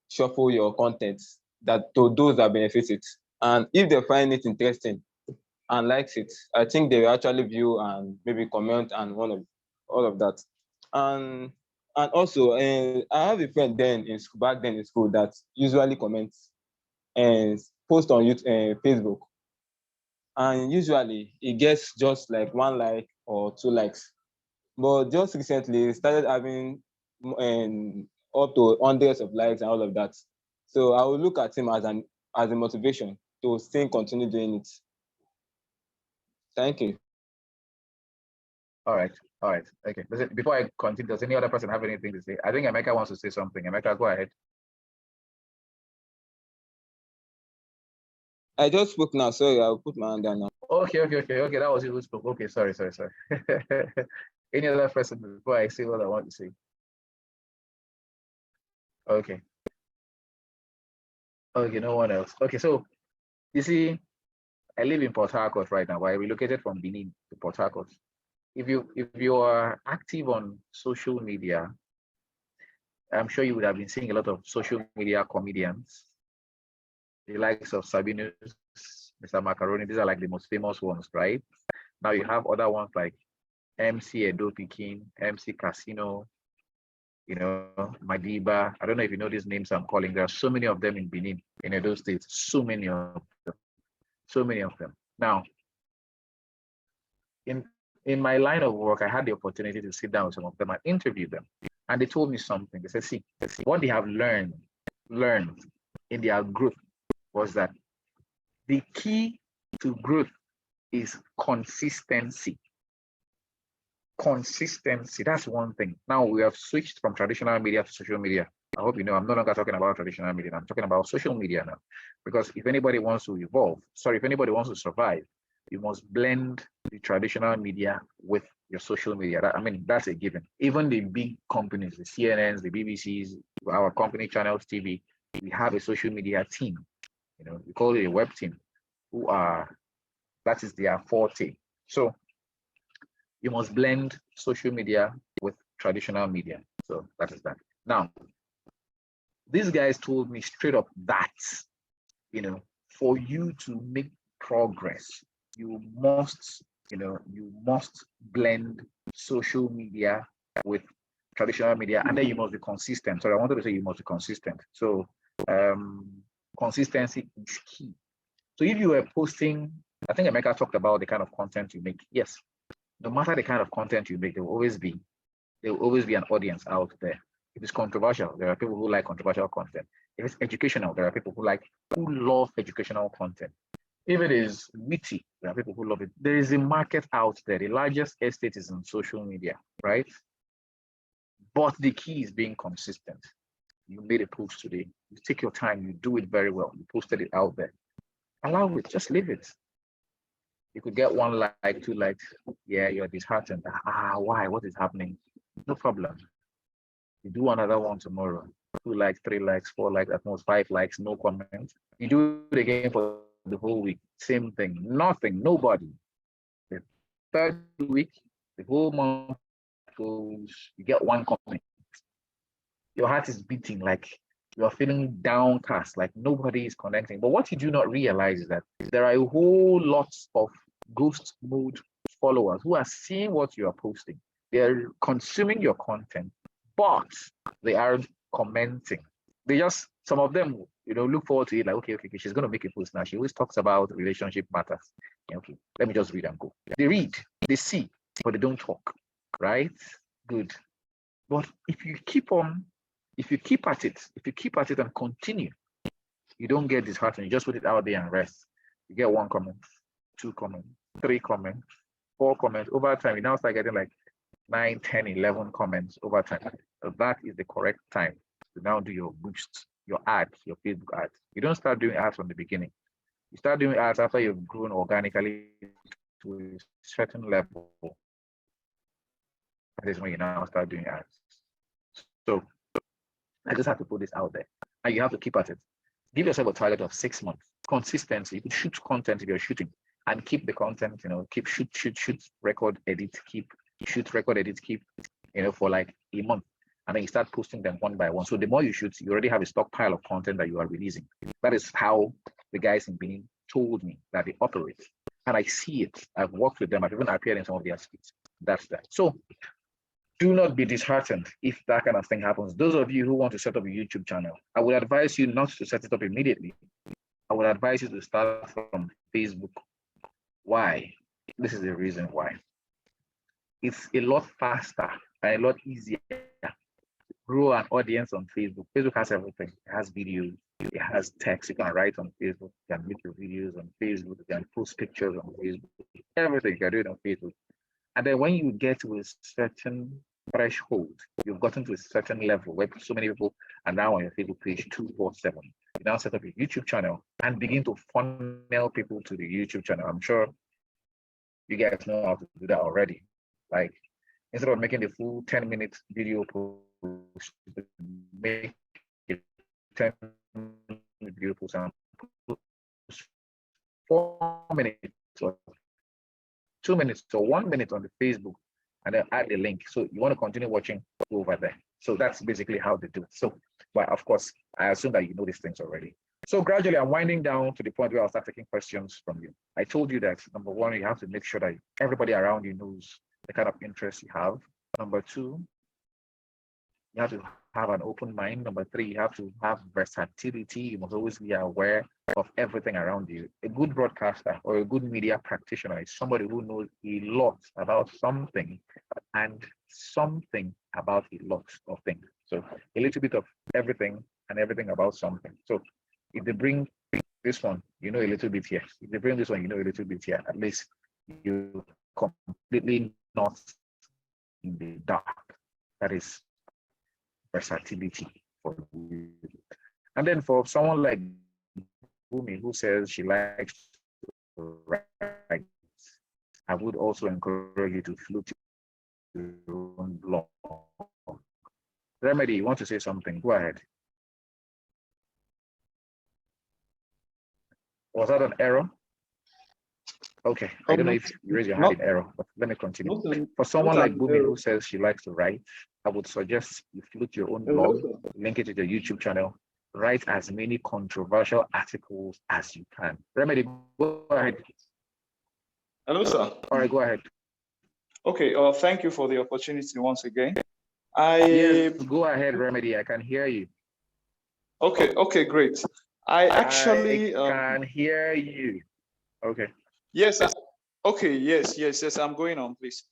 Speaker 3: shuffle your content to those that benefit it. And if they find it interesting and likes it, I think they will actually view and maybe comment and all of that. And also, I have a friend back then in school that usually comments and post on Facebook. And usually it gets just like 1 like or 2 likes. But just recently, it started having up to hundreds of likes and all of that. So I will look at him as a motivation to still continue doing it. Thank you.
Speaker 1: All right. All right. Okay. Before I continue, does any other person have anything to say? I think Emeka wants to say something. Emeka, go ahead.
Speaker 3: I just spoke now. Sorry, I'll put my hand down now.
Speaker 1: Okay. That was you who spoke. Okay. Sorry. Any other person before I say what I want to say? Okay. Okay. No one else. Okay. So you see, I live in Port Harcourt right now. I relocated from Benin to Port Harcourt. If you are active on social media, I'm sure you would have been seeing a lot of social media comedians, the likes of Sabinus, Mr. Macaroni. These are like the most famous ones, right? Now you have other ones like MC Edo Pikin, MC Casino, Madiba. I don't know if you know these names I'm calling. There are so many of them in Benin, in Edo State. So many of them. Now, in my line of work, I had the opportunity to sit down with some of them and interview them. And they told me something. They said, see, what they have learned in their growth was that the key to growth is consistency. Consistency, that's one thing. Now we have switched from traditional media to social media. I hope you know I'm no longer talking about traditional media. I'm talking about social media now. Because if anybody wants to if anybody wants to survive, you must blend the traditional media with your social media. That's a given. Even the big companies, the CNNs, the BBCs, our company channels, TV, we have a social media team. We call it a web team, that is their forte. So you must blend social media with traditional media. So that is that. Now, these guys told me straight up that, for you to make progress, you must blend social media with traditional media, and then you must be consistent. Sorry, I wanted to say you must be consistent. So consistency is key. So if you were posting, I think Emeka talked about the kind of content you make. Yes, no matter the kind of content you make, there will always be an audience out there. If it's controversial, there are people who like controversial content. If it's educational, there are people who love educational content. If it is witty, there are people who love it. There is a market out there. The largest estate is on social media, right? But the key is being consistent. You made a post today. You take your time. You do it very well. You posted it out there. Allow it. Just leave it. You could get 1 like, 2 likes. Yeah, you're disheartened. Why? What is happening? No problem. You do another one tomorrow. 2 likes, 3 likes, 4 likes, at most 5 likes, no comment. You do it again for the whole week. Same thing. Nothing. Nobody. The third week, the whole month goes, you get 1 comment. Your heart is beating, like you are feeling downcast, like nobody is connecting. But what you do not realize is that there are a whole lot of ghost mode followers who are seeing what you are posting. They're consuming your content, but they aren't commenting. Some of them, look forward to it, like, okay, she's going to make a post now. She always talks about relationship matters. Okay, let me just read and go. They read, they see, but they don't talk, right? Good. But if you keep at it and continue, you don't get disheartened. You just put it out there and rest. You get 1 comment, 2 comments, 3 comments, 4 comments. Over time, you now start getting like 9, 10, 11 comments over time. So that is the correct time to now do your boost, your ads, your Facebook ads. You don't start doing ads from the beginning. You start doing ads after you've grown organically to a certain level. That is when you now start doing ads. So I just have to put this out there. And you have to keep at it. Give yourself a target of 6 months. Consistency. You can shoot content if you're shooting and keep the content, keep shoot, record, edit, keep, shoot, record, edit, keep, for like a month. And then you start posting them 1 by 1. So the more you shoot, you already have a stockpile of content that you are releasing. That is how the guys in Benin told me that they operate. And I see it. I've worked with them. I've even appeared in some of their speeches. That's that. So do not be disheartened if that kind of thing happens. Those of you who want to set up a YouTube channel, I would advise you not to set it up immediately. I would advise you to start from Facebook. Why? This is the reason why. It's a lot faster and a lot easier to grow an audience on Facebook. Facebook has everything. It has videos, It has text. You can write on Facebook. You can make your videos on Facebook. You can post pictures on Facebook. Everything you can do it on Facebook. And then when you get to a certain threshold, you've gotten to a certain level where so many people are now on your Facebook page 247. You now set up a YouTube channel and begin to funnel people to the YouTube channel. I'm sure you guys know how to do that already. Like, instead of making the full 10-minute video post, make a 10-minute video post and post 4 minutes or 2 minutes or 1 minute on the Facebook, and then add the link. So you want to continue watching over there. So that's basically how they do it. So, but of course, I assume that you know these things already. So gradually, I'm winding down to the point where I'll start taking questions from you. I told you that number one, you have to make sure that everybody around you knows the kind of interest you have. Number two, you have to have an open mind. Number three, you have to have versatility. You must always be aware of everything around you. A good broadcaster or a good media practitioner is somebody who knows a lot about something and something about a lot of things. So a little bit of everything and everything about something. So if they bring this one, you know a little bit here. If they bring this one, you know a little bit here. At least you completely not in the dark. That is versatility for you. And then for someone like Bumi, who says she likes to write, I would also encourage you to float your own blog. Remedy, you want to say something? Go ahead. Was that an error? Okay, I don't know if you raise your hand in error, but let me continue. For someone like Bumi who says she likes to write, I would suggest you float your own blog, link it to your YouTube channel, write as many controversial articles as you can. Remedy, go ahead.
Speaker 5: Hello, sir.
Speaker 1: All right, go ahead.
Speaker 5: Okay, thank you for the opportunity once again.
Speaker 1: Yes, go ahead, Remedy, I can hear you.
Speaker 5: Okay, great. I actually
Speaker 1: can hear you. Okay.
Speaker 5: Yes, okay, yes, I'm going on, please.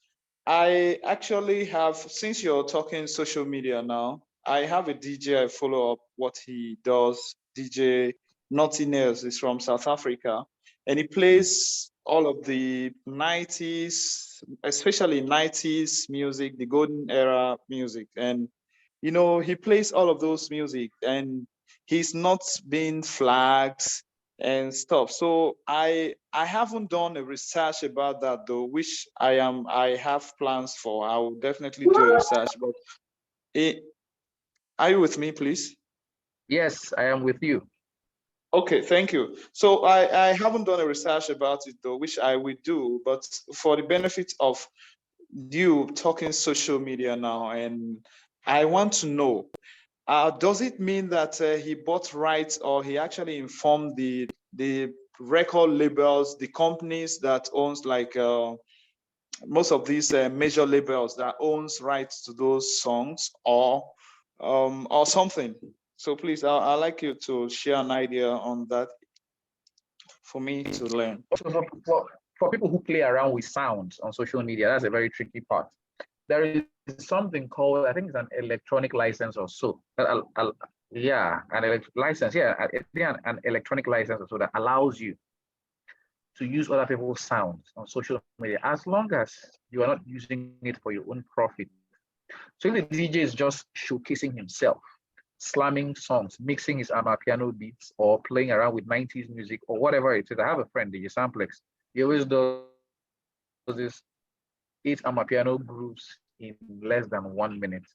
Speaker 5: I actually have, since you're talking social media now, I have a DJ I follow up what he does. DJ Nothing Else is from South Africa, and he plays all of the 90s, especially 90s music, the golden era music. And, you know, he plays all of those music and he's not been flagged and stuff. So I haven't done a research about that though, which I have plans for. I will definitely do a research, but are you with me, please?
Speaker 1: Yes, I am with you.
Speaker 5: Okay, thank you. So I haven't done a research about it though, which I will do, but for the benefit of you talking social media now, and I want to know, does it mean that he bought rights or he actually informed the record labels, the companies that owns like most of these major labels that owns rights to those songs or something? So please, I'd like you to share an idea on that for me to learn.
Speaker 1: So for people who play around with sounds on social media, that's a very tricky part. There is something called, I think it's an electronic license or so. Yeah, an license, yeah, an electronic license or so that allows you to use other people's sounds on social media as long as you are not using it for your own profit. So if the DJ is just showcasing himself, slamming songs, mixing his amapiano beats, or playing around with 90s music or whatever it is. I have a friend, DJ Samplex. He always does this 8 amapiano grooves in less than 1 minute.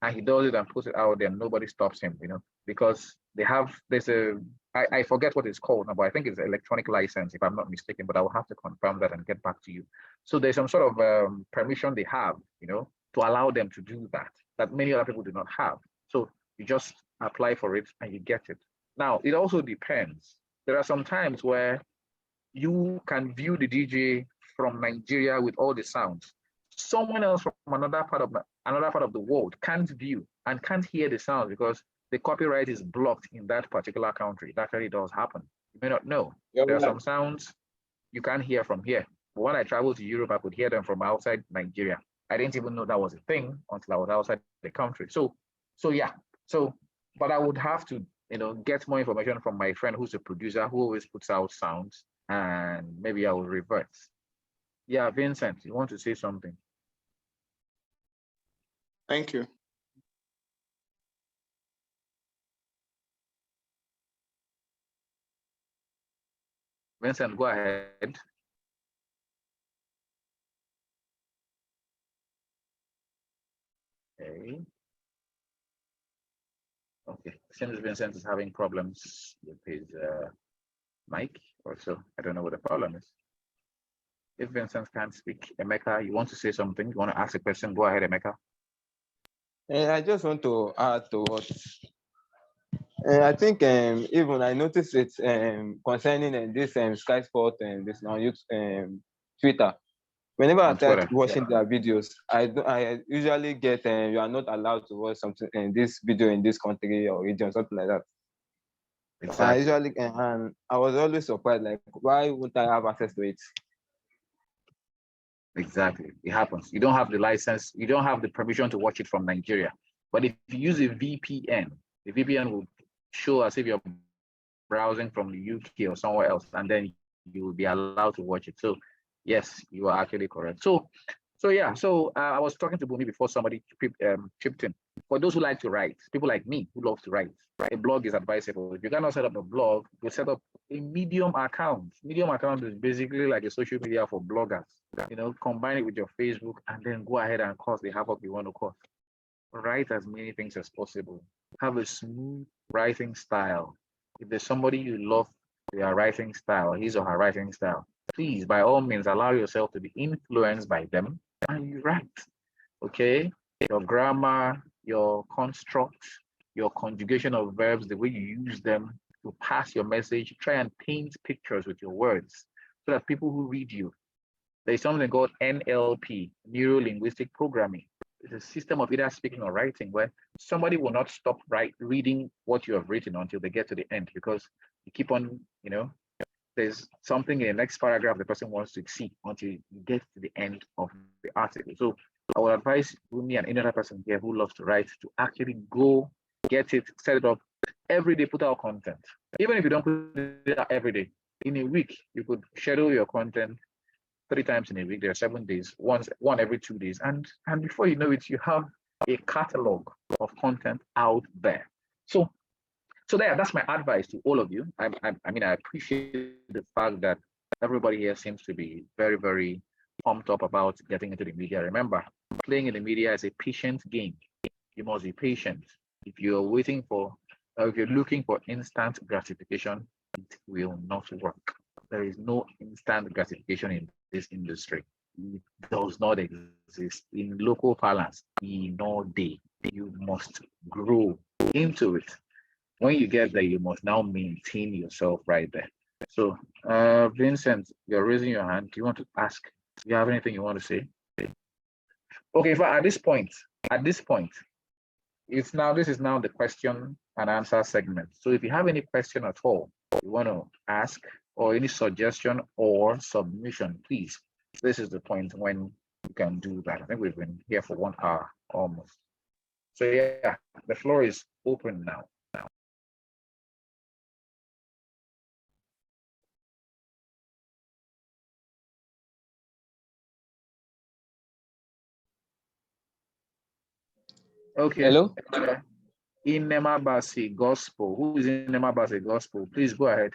Speaker 1: And he does it and puts it out there and nobody stops him, you know, because I forget what it's called now, but I think it's an electronic license, if I'm not mistaken, but I will have to confirm that and get back to you. So there's some sort of permission they have, you know, to allow them to do that many other people do not have. So you just apply for it and you get it. Now, it also depends. There are some times where you can view the DJ from Nigeria with all the sounds. Someone else from another part of the world can't view and can't hear the sounds because the copyright is blocked in that particular country. That really does happen. You may not know. There are some sounds you can't hear from here. But when I traveled to Europe, I could hear them from outside Nigeria. I didn't even know that was a thing until I was outside the country. So yeah. So, but I would have to get more information from my friend who's a producer who always puts out sounds, and maybe I will revert. Yeah, Vincent, you want to say something?
Speaker 5: Thank you.
Speaker 1: Vincent, go ahead. Okay. Okay, seems Vincent is having problems with his mic or so. I don't know what the problem is. If Vincent can't speak, Emeka, you want to say something? You want to ask a question? Go ahead, Emeka.
Speaker 3: I just want to add to what I think even I noticed it concerning this Sky Sport and this on YouTube, Twitter. Whenever I start watching their videos, I usually get you are not allowed to watch something in this video in this country or region, something like that.
Speaker 1: Exactly.
Speaker 3: I usually and I was always surprised, like, why wouldn't I have access to it?
Speaker 1: Exactly, it happens. You don't have the license, you don't have the permission to watch it from Nigeria. But if you use a VPN, the VPN will show as if you're browsing from the UK or somewhere else, and then you will be allowed to watch it. So yes, you are actually correct. So I was talking to Bumi before somebody chipped in. For those who like to write, people like me who love to write, a blog is advisable. If you cannot set up a blog, you set up a Medium account. Medium account is basically like a social media for bloggers. Combine it with your Facebook and then go ahead and cause the havoc you want to cause. Write as many things as possible. Have a smooth writing style. If there's somebody you love their writing style, his or her writing style, please, by all means, allow yourself to be influenced by them and you write. Okay? Your grammar, your construct, your conjugation of verbs, the way you use them to pass your message, try and paint pictures with your words so that people who read you, there's something called NLP, neuro-linguistic programming. It's a system of either speaking or writing where somebody will not stop reading what you have written until they get to the end, because you keep on, there's something in the next paragraph the person wants to see until you get to the end of the article. So I would advise me and any other person here who loves to write to actually go get it, set it up every day, put out content. Even if you don't put it out every day, in a week, you could schedule your content 3 times in a week. There are 7 days, one every 2 days. And before you know it, you have a catalog of content out there. So that's my advice to all of you. I appreciate the fact that everybody here seems to be very, very pumped up about getting into the media. Remember, playing in the media is a patient game. You must be patient. If you're waiting for, if you're looking for instant gratification, it will not work. There is no instant gratification in this industry. It does not exist. In local parlance, no day. You must grow into it. When you get there, you must now maintain yourself right there. So, Vincent, you're raising your hand. Do you want to ask? Do you have anything you want to say? Okay, at this point, this is now the question and answer segment. So if you have any question at all you want to ask, or any suggestion or submission, please, this is the point when you can do that. I think we've been here for 1 hour almost. So yeah, the floor is open now. Okay.
Speaker 3: Hello?
Speaker 1: Inema Basi Gospel. Who is Inema Basi Gospel? Please go ahead.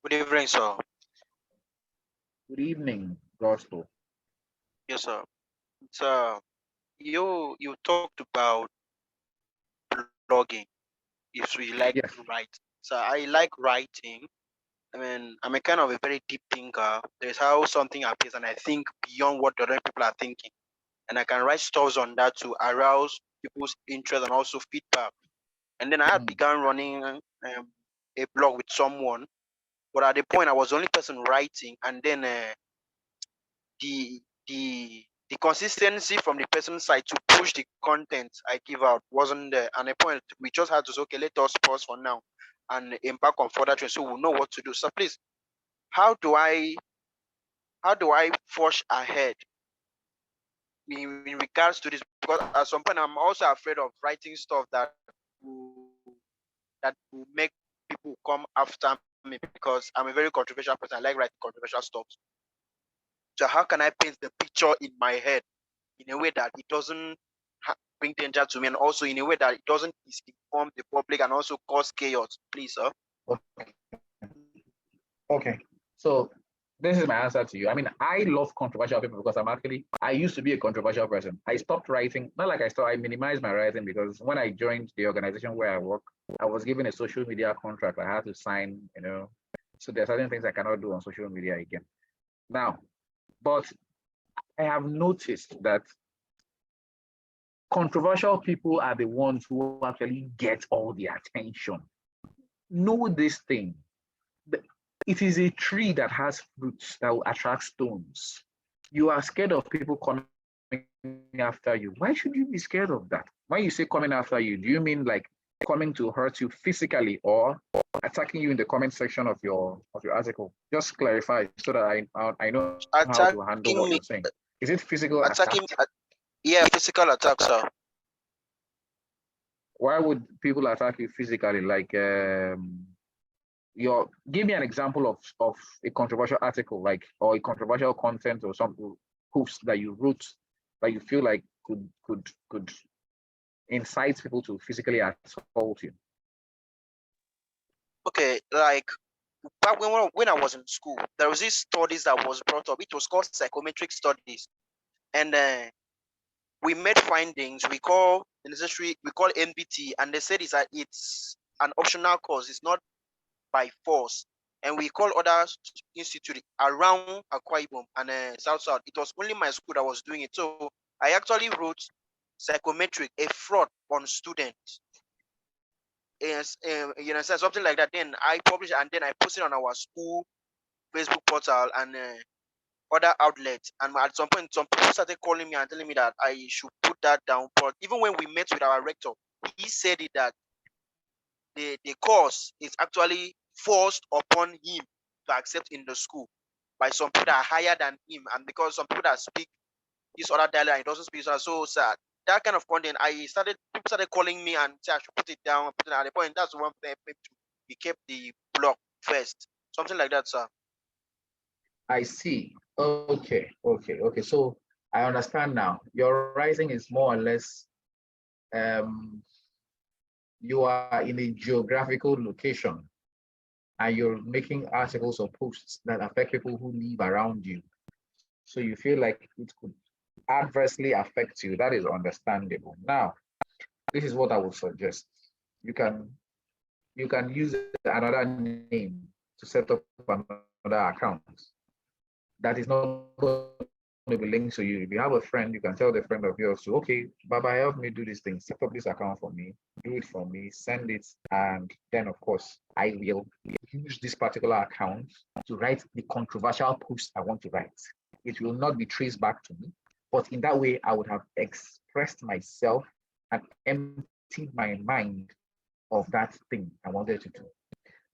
Speaker 14: Good evening, sir.
Speaker 1: Good evening, Gospel.
Speaker 14: Yes, sir. So you talked about blogging. If you like to write, so I like writing. I mean, I'm a kind of a very deep thinker. There's how something appears, and I think beyond what the other people are thinking, and I can write stuff on that to arouse people's interest and also feedback. And then I had begun running a blog with someone, but at the point I was the only person writing, and then the consistency from the person's side to push the content I give out wasn't there. And at a point we just had to say, okay, let us pause for now and embark on further training so we'll know what to do. So please, how do I push ahead in regards to this? Because at some point I'm also afraid of writing stuff that will that will make people come after me because I'm a very controversial person. I like writing controversial stuff. So how can I paint the picture in my head in a way that it doesn't bring danger to me, and also in a way that it doesn't misinform the public and also cause chaos, please, sir?
Speaker 1: Okay. So this is my answer to you. I mean, I love controversial people because I used to be a controversial person. I stopped writing, not like I minimized my writing because when I joined the organization where I work, I was given a social media contract. I had to sign, so there are certain things I cannot do on social media again. Now, but I have noticed that controversial people are the ones who actually get all the attention. Know this thing. It is a tree that has fruits that will attract stones. You are scared of people coming after you. Why should you be scared of that? When you say coming after you, do you mean like coming to hurt you physically or attacking you in the comment section of your article? Just clarify so that I know how to handle what you're saying. Is it physical attack?
Speaker 14: Yeah, physical attack, sir.
Speaker 1: Why would people attack you physically? Like give me an example of a controversial article, like, or a controversial content or some posts that you wrote that you feel like could incite people to physically assault you.
Speaker 14: Okay, like back when I was in school, there was this studies that was brought up. It was called psychometric studies, and we made findings. We call MBT, and they said it's an optional course. It's not by force. And we call other institutes around Akwa Ibom and South. It was only my school that was doing it. So I actually wrote psychometric, a fraud on students. Something like that. Then I published and then I posted on our school Facebook portal and other outlets. And at some point, some people started calling me and telling me that I should put that down. But even when we met with our rector, he said it that the course is actually forced upon him to accept in the school by some people that are higher than him, and because some people that speak this other dialect and he doesn't speak so sad. That kind of content, people started calling me and say I should put it down, put it at the point. That's one thing we kept the blog first. Something like that, sir.
Speaker 1: I see. Okay. So I understand now. Your writing is more or less you are in a geographical location and you're making articles or posts that affect people who live around you. So you feel like it could adversely affect you. That is understandable. Now, this is what I would suggest. You can use another name to set up another account that is not going to be linked to you. If you have a friend, you can tell the friend of yours to, okay, Baba, help me do this thing. Set up this account for me, do it for me, send it. And then, of course, I will use this particular account to write the controversial post I want to write. It will not be traced back to me. But in that way, I would have expressed myself and emptied my mind of that thing I wanted to do.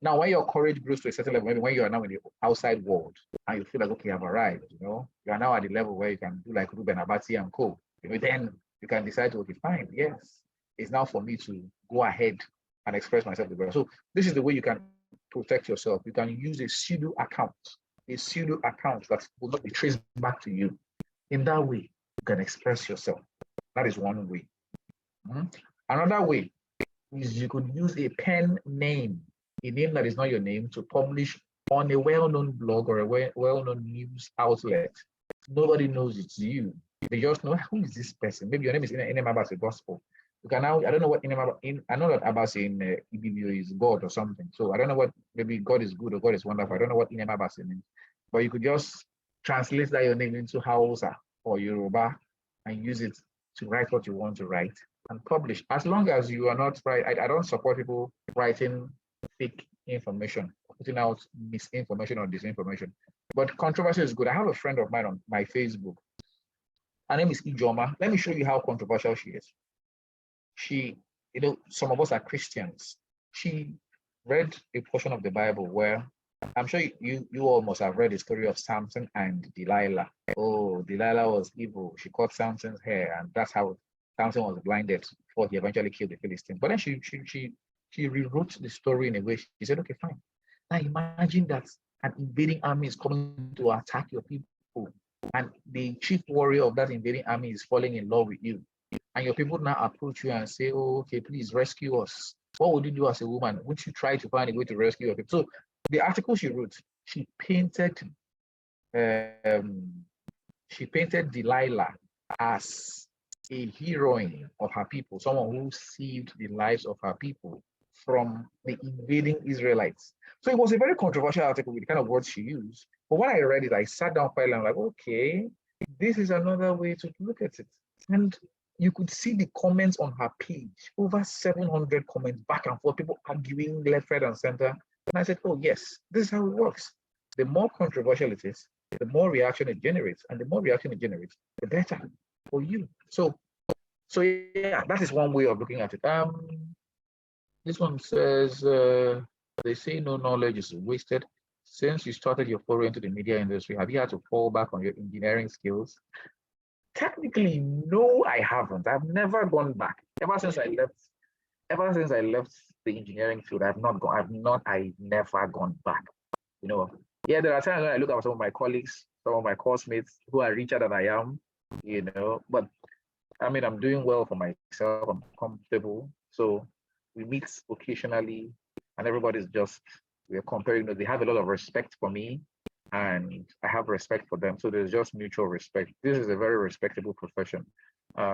Speaker 1: Now, when your courage grows to a certain level, maybe when you are now in the outside world and you feel like, okay, I've arrived, you are now at the level where you can do like Ruben Abati and co. Then you can decide to, okay, fine, yes, it's now for me to go ahead and express myself to the world. So this is the way you can protect yourself. You can use a pseudo account that will not be traced back to you. In that way, you can express yourself. That is one way. Another way is you could use a pen name, a name that is not your name, to publish on a well-known blog or a well-known news outlet. Nobody knows it's you. They just know, who is this person? Maybe your name is Inem Abbas Gospel. You can now, I don't know what I know that Abbas in Ibibio is God or something. So I don't know what, maybe God is good or God is wonderful. I don't know what Inem Abbas means. But you could just translate that your name into Hausa or Yoruba and use it to write what you want to write and publish. As long as you are not right, I don't support people writing fake information, putting out misinformation or disinformation. But controversy is good. I have a friend of mine on my Facebook. Her name is Ijoma. Let me show you how controversial she is. She, some of us are Christians. She read a portion of the Bible where I'm sure you all must have read the story of Samson and Delilah. Oh, Delilah was evil. She cut Samson's hair, and that's how Samson was blinded before he eventually killed the Philistines. But then she she rewrote the story in a way. She said, okay, fine. Now imagine that an invading army is coming to attack your people, and the chief warrior of that invading army is falling in love with you. And your people now approach you and say, oh, okay, please rescue us. What would you do as a woman? Would you try to find a way to rescue your people? So the article she wrote, um, she painted Delilah as a heroine of her people, someone who saved the lives of her people from the invading Israelites. So it was a very controversial article with the kind of words she used. But when I read it, I sat down quietly and I'm like, okay, this is another way to look at it. And you could see the comments on her page, over 700 comments back and forth, people arguing left, right, and center. And I said, oh, yes, this is how it works. The more controversial it is, the more reaction it generates, and the more reaction it generates, the better for you. So yeah, that is one way of looking at it. This one says, they say no knowledge is wasted. Since you started your foray into the media industry, have you had to fall back on your engineering skills? Technically, no, I haven't. I've never gone back. Ever since I left the engineering field, I've never gone back. You know, yeah, there are times when I look at some of my colleagues, some of my classmates who are richer than I am, you know, but I mean, I'm doing well for myself, I'm comfortable. So we meet occasionally and everybody's just, we're comparing, they have a lot of respect for me and I have respect for them. So there's just mutual respect. This is a very respectable profession.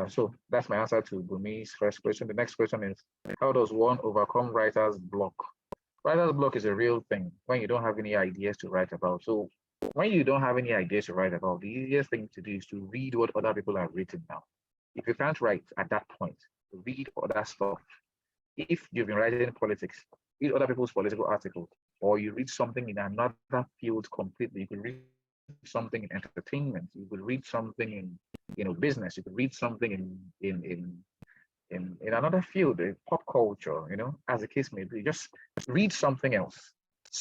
Speaker 1: So that's my answer to Bumi's first question. The next question is, how does one overcome writer's block? Writer's block is a real thing when you don't have any ideas to write about. So when you don't have any ideas to write about, the easiest thing to do is to read what other people have written now. If you can't write at that point, read other stuff. If you've been writing politics, read other people's political articles, or you read something in another field completely. You could read something in entertainment. You could read something in business. You could read something in another field, in pop culture. As the case may be. Just read something else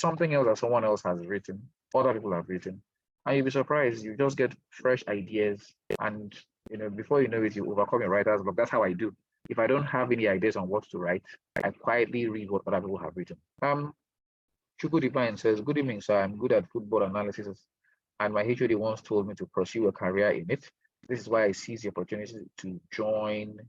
Speaker 1: that someone else has written, other people have written, and you'll be surprised. You just get fresh ideas, and before you know it, you overcome your writer's block. That's how I do. If I don't have any ideas on what to write, I quietly read what other people have written. Chuku Divine says, good evening, sir. I'm good at football analysis, and my HOD once told me to pursue a career in it. This is why I seized the opportunity to join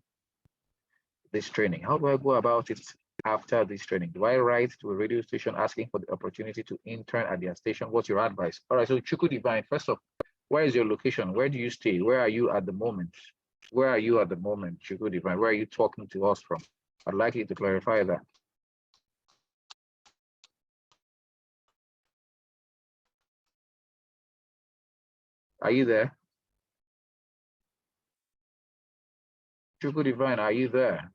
Speaker 1: this training. How do I go about it after this training? Do I write to a radio station asking for the opportunity to intern at their station? What's your advice? All right, so Chuku Divine, first off, where is your location? Where do you stay? Where are you at the moment? Where are you at the moment, Chuku Divine? Where are you talking to us from? I'd like you to clarify that. Are you there? Chuku Divine, are you there?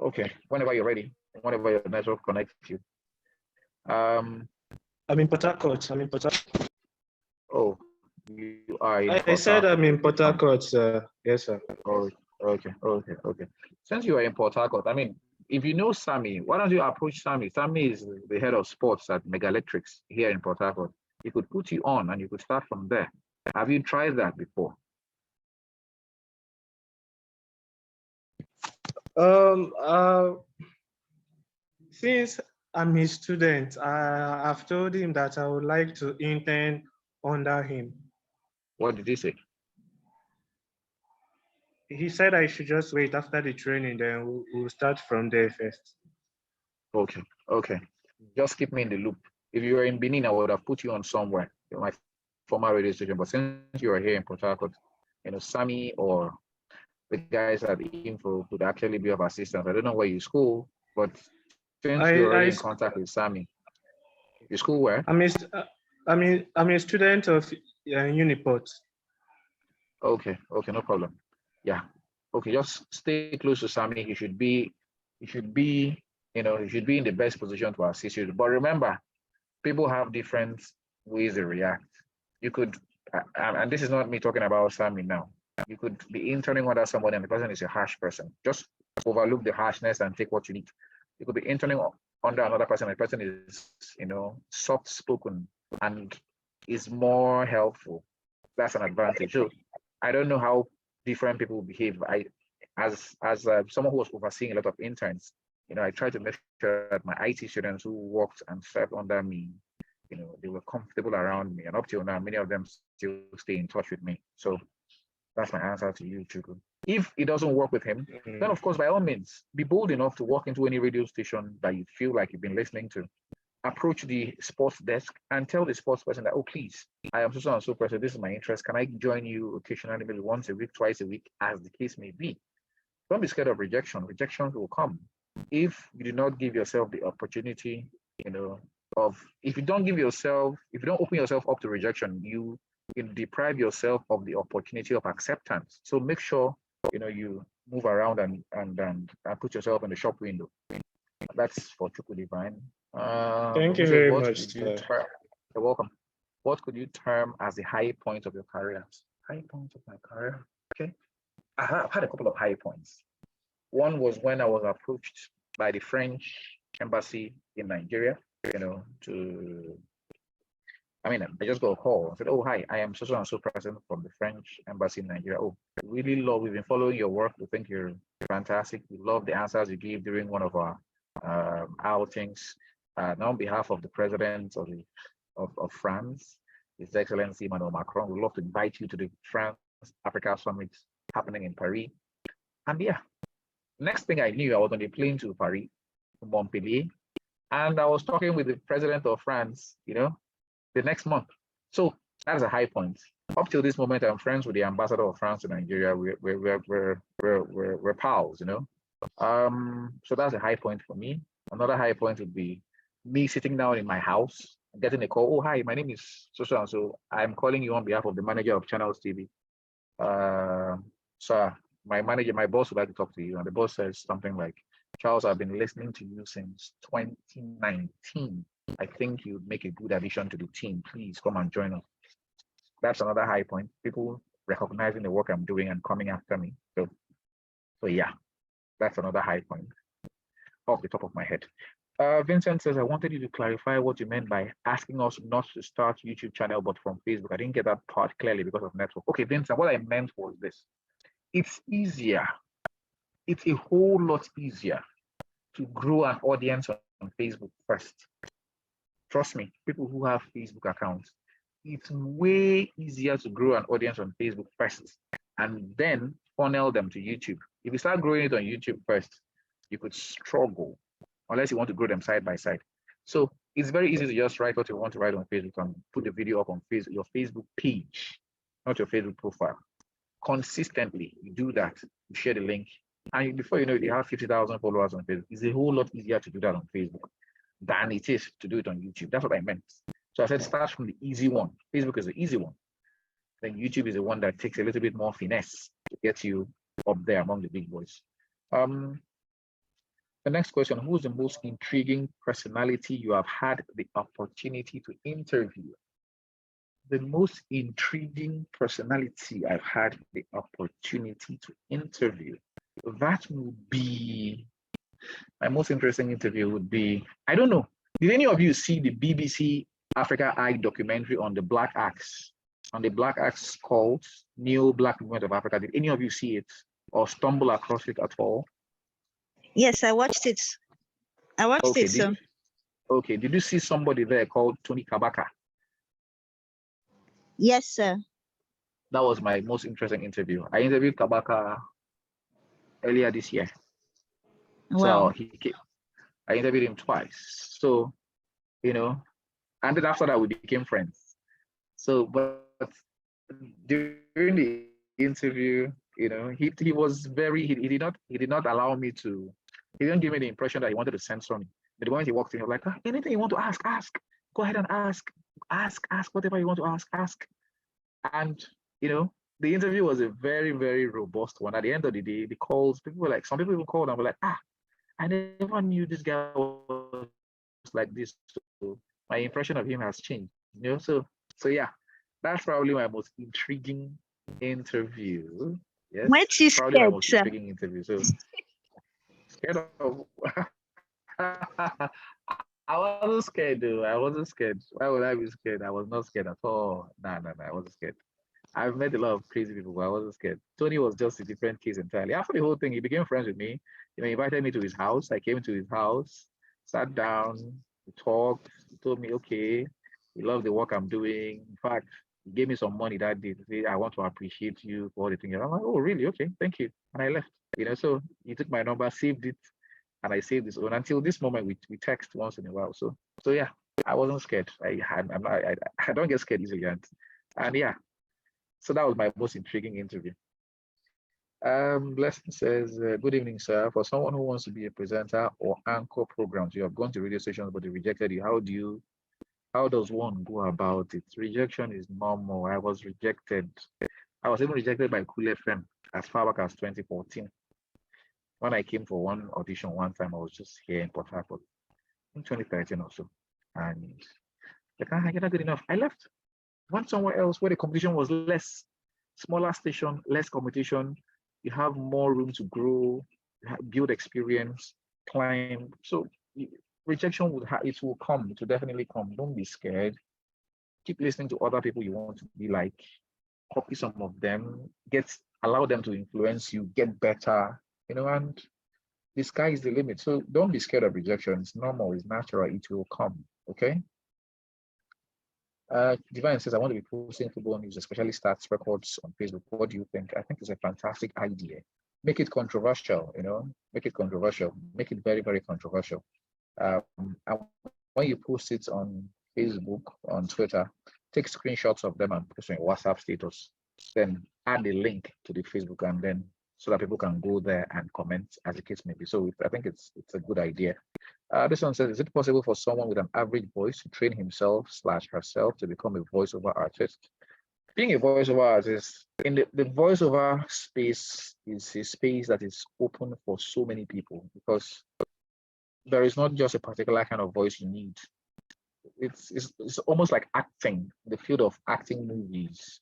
Speaker 1: Okay, whenever you're ready, whenever your network connects you.
Speaker 15: I'm in Port Harcourt.
Speaker 1: Oh, you are in
Speaker 15: I said I'm in Port Harcourt, sir. Yes, sir.
Speaker 1: Oh, okay. Since you are in Port Harcourt, I mean, if you know Sammy, why don't you approach Sammy? Sammy is the head of sports at Megalectrics here in Port Harcourt. He could put you on and you could start from there. Have you tried that before?
Speaker 15: Since I'm his student, I've told him that I would like to intern under him.
Speaker 1: What did he say?
Speaker 15: He said I should just wait after the training, then we'll start from there first.
Speaker 1: Okay. Just keep me in the loop. If you were in Benin, I would have put you on somewhere, my former radio station. But since you are here in Port Harcourt, Sammy or the guys at the info could actually be of assistance. I don't know where you school, but since you're already in contact with Sammy, you school where?
Speaker 15: I'm a student of Uniport.
Speaker 1: Okay, no problem. Yeah. Okay, just stay close to Sammy. He should be in the best position to assist you. But remember, people have different ways they react. You could, and this is not me talking about Sammy now. You could be interning under someone and the person is a harsh person. Just overlook the harshness and take what you need. You could be interning under another person and the person is, soft-spoken and is more helpful. That's an advantage. So I don't know how different people behave. As someone who was overseeing a lot of interns, I tried to make sure that my IT students who worked and served under me, they were comfortable around me. And up till now, many of them still stay in touch with me. So that's my answer to you, Chuku. If it doesn't work with him, then of course, by all means, be bold enough to walk into any radio station that you feel like you've been listening to. Approach the sports desk and tell the sports person that, oh, please, I am so and so person. This is my interest. Can I join you occasionally, maybe once a week, twice a week, as the case may be? Don't be scared of rejection. Rejections will come. If you do not give yourself the opportunity, if you don't open yourself up to rejection, you deprive yourself of the opportunity of acceptance. So make sure, you move around and put yourself in the shop window. That's for Chuku Divine.
Speaker 15: Thank you very much, sir.
Speaker 1: You're welcome. What could you term as the high point of your career? High point of my career. Okay. I've had a couple of high points. One was when I was approached by the French embassy in Nigeria, I just got a call. I said, oh, hi, I am so and so person from the French embassy in Nigeria. Oh, we've been following your work. We think you're fantastic. We love the answers you gave during one of our outings. And on behalf of the president of France, His Excellency Emmanuel Macron, we'd love to invite you to the France Africa Summit happening in Paris. And yeah, next thing I knew, I was on a plane to Paris, to Montpellier, and I was talking with the president of France, the next month. So that's a high point. Up till this moment, I'm friends with the ambassador of France to Nigeria. We're pals, So that's a high point for me. Another high point would be me sitting down in my house, getting a call. Oh, hi, my name is so and so. I'm calling you on behalf of the manager of Channels TV. Sir, my boss would like to talk to you. And the boss says something like, Charles, I've been listening to you since 2019. I think you'd make a good addition to the team. Please come and join us. That's another high point. People recognizing the work I'm doing and coming after me. So yeah, that's another high point off the top of my head. Vincent says, I wanted you to clarify what you meant by asking us not to start YouTube channel, but from Facebook. I didn't get that part clearly because of network. Okay, Vincent, what I meant was this. It's easier. It's a whole lot easier to grow an audience on Facebook first. Trust me, people who have Facebook accounts, it's way easier to grow an audience on Facebook first and then funnel them to YouTube. If you start growing it on YouTube first, you could struggle unless you want to grow them side by side. So it's very easy to just write what you want to write on Facebook and put the video up on your Facebook page, not your Facebook profile. Consistently, you do that, you share the link, and before you know it, you have 50,000 followers on Facebook. It's a whole lot easier to do that on Facebook than it is to do it on YouTube. That's what I meant. So I said start from the easy one. Facebook is the easy one. Then YouTube is the one that takes a little bit more finesse to get you up there among the big boys. The next question, who's the most intriguing personality you have had the opportunity to interview? The most intriguing personality I've had the opportunity to interview, that would be, my most interesting interview would be, I don't know, did any of you see the BBC Africa Eye documentary on the Black Axe called New Black Movement of Africa? Did any of you see it or stumble across it at all?
Speaker 2: Yes, I watched it.
Speaker 1: Okay,
Speaker 2: sir.
Speaker 1: Okay, did you see somebody there called Tony Kabaka?
Speaker 2: Yes, sir.
Speaker 1: That was my most interesting interview. I interviewed Kabaka earlier this year.
Speaker 2: Wow.
Speaker 1: So I interviewed him twice. So, and then after that we became friends. So, but during the interview, he was very, he did not allow me to, he didn't give me the impression that he wanted to censor me. But the moment he walked in, he was like, anything you want to ask, go ahead and ask whatever you want to ask. And, the interview was a very, very robust one. At the end of the day, the calls, people were like, some people even called and were like, I never knew this guy was like this. So my impression of him has changed, So yeah, that's probably my most intriguing interview. Yes,
Speaker 2: Weren't you
Speaker 1: probably my
Speaker 2: scared,
Speaker 1: most
Speaker 2: sir?
Speaker 1: intriguing interview. So scared of I wasn't scared, though. I wasn't scared. Why would I be scared? I was not scared at all. No, I wasn't scared. I've met a lot of crazy people, but I wasn't scared. Tony was just a different case entirely. After the whole thing, he became friends with me. He invited me to his house. I came to his house, sat down, we talked. He told me, okay, he loved the work I'm doing. In fact, he gave me some money that day to say, I want to appreciate you for all the things. I'm like, oh, really? Okay, thank you. And I left. So he took my number, saved it, and I saved his own. Until this moment, we text once in a while. So yeah, I wasn't scared. I don't get scared easily, and yeah. So that was my most intriguing interview. Blessing says, good evening, sir. For someone who wants to be a presenter or anchor programs, you have gone to radio stations, but they rejected you. How does one go about it? Rejection is normal. I was rejected. I was even rejected by Cool FM as far back as 2014. When I came for one audition one time, I was just here in Port Harcourt in 2013 or so. And you're not good enough. I left. Went somewhere else where the competition was less, smaller station, less competition. You have more room to grow, build experience, climb. So rejection it will come. It will definitely come. Don't be scared. Keep listening to other people you want to be like. Copy some of them. Allow them to influence you. Get better. And the sky is the limit. So don't be scared of rejection. It's normal. It's natural. It will come. Okay. Divine says, I want to be posting football news, especially stats records on Facebook. What do you think? I think it's a fantastic idea. Make it controversial, make it controversial, make it very, very controversial. And when you post it on Facebook, on Twitter, take screenshots of them and post on your WhatsApp status, then add a link to the Facebook and then so that people can go there and comment as the case may be. So I think it's a good idea. This one says, is it possible for someone with an average voice to train himself/herself to become a voiceover artist? Being a voiceover artist, in the voiceover space is a space that is open for so many people because there is not just a particular kind of voice you need. It's almost like acting, the field of acting movies,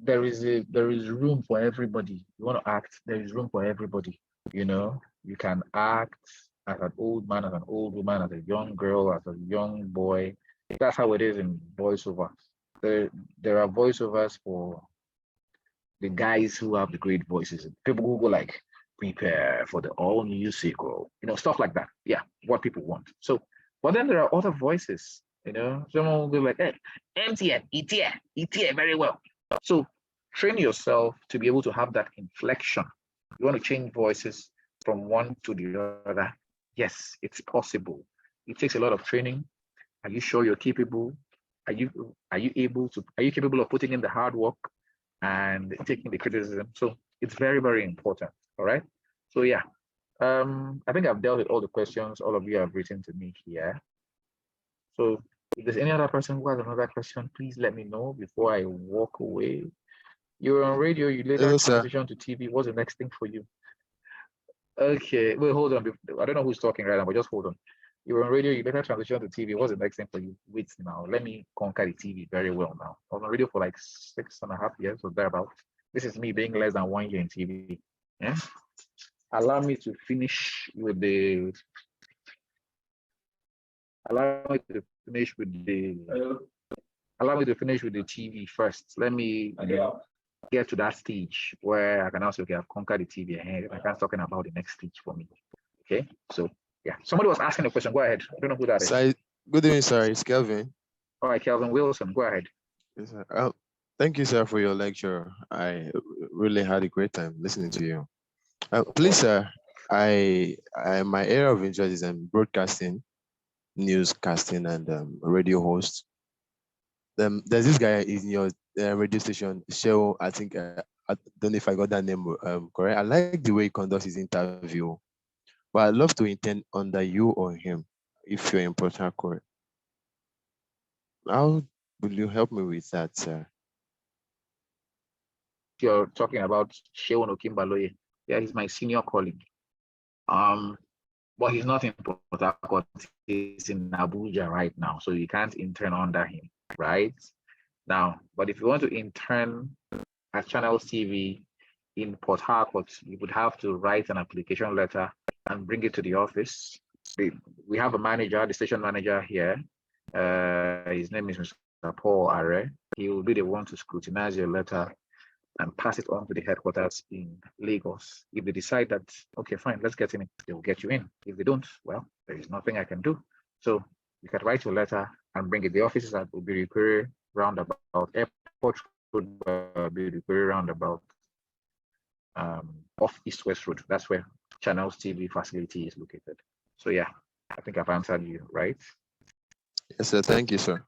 Speaker 1: there is room for everybody. You want to act, there is room for everybody. You can act as an old man, as an old woman, as a young girl, as a young boy. That's how it is in voiceover. There are voiceovers for the guys who have the great voices. People who go like, prepare for the all new sequel, stuff like that. Yeah, what people want. So, but then there are other voices, someone will be like, hey, MTN, ETA, very well. So train yourself to be able to have that inflection. You want to change voices from one to the other. Yes, it's possible. It takes a lot of training. Are you sure you're capable? Are you capable of putting in the hard work and taking the criticism? So it's very, very important. All right. So yeah, I think I've dealt with all the questions all of you have written to me here. So if there's any other person who has another question, please let me know before I walk away. You're on radio, you later transition to TV. What's the next thing for you? Okay, wait, hold on. I don't know who's talking right now, but just hold on. You're on radio, you later transition to TV. What's the next thing for you? Wait now, let me conquer the TV very well now. I was on radio for like 6.5 years or thereabout. This is me being less than 1 year in TV. Yeah. Allow me to finish with the TV first. Let me get to that stage where I can also I've conquered the TV and I can talking about the next stage for me. Okay, so yeah, somebody was asking a question. Go ahead. I don't know who that is.
Speaker 16: Good evening, sir. It's Kelvin.
Speaker 1: All right, Kelvin Wilson. Go ahead.
Speaker 16: Yes, sir. Thank you, sir, for your lecture. I really had a great time listening to you. Please, sir, my area of interest is in broadcasting, newscasting, and radio host. There's this guy in your radio station show. I think I don't know if I got that name correct. I like the way he conducts his interview, but I'd love to intern under you or him if you're in Port Harcourt. How will you help me with that, sir?
Speaker 1: You're talking about Sheon Okimbaloye. Yeah, he's my senior colleague. But he's not in Port Harcourt. He's in Abuja right now, so you can't intern under him, right? Now, but if you want to intern at Channel TV in Port Harcourt, you would have to write an application letter and bring it to the office. We have a manager, the station manager here. His name is Mr. Paul Are. he will be the one to scrutinize your letter and pass it on to the headquarters in Lagos. If they decide that, okay, fine, let's get him in, they will get you in. If they don't, well, there is nothing I can do. So you can write your letter and bring it. The offices at Obirikuri roundabout, Airport Road, Obirikuri roundabout, off East West Road. That's where Channels TV facility is located. So yeah, I think I've answered you, right?
Speaker 16: Yes, sir. Thank you, sir.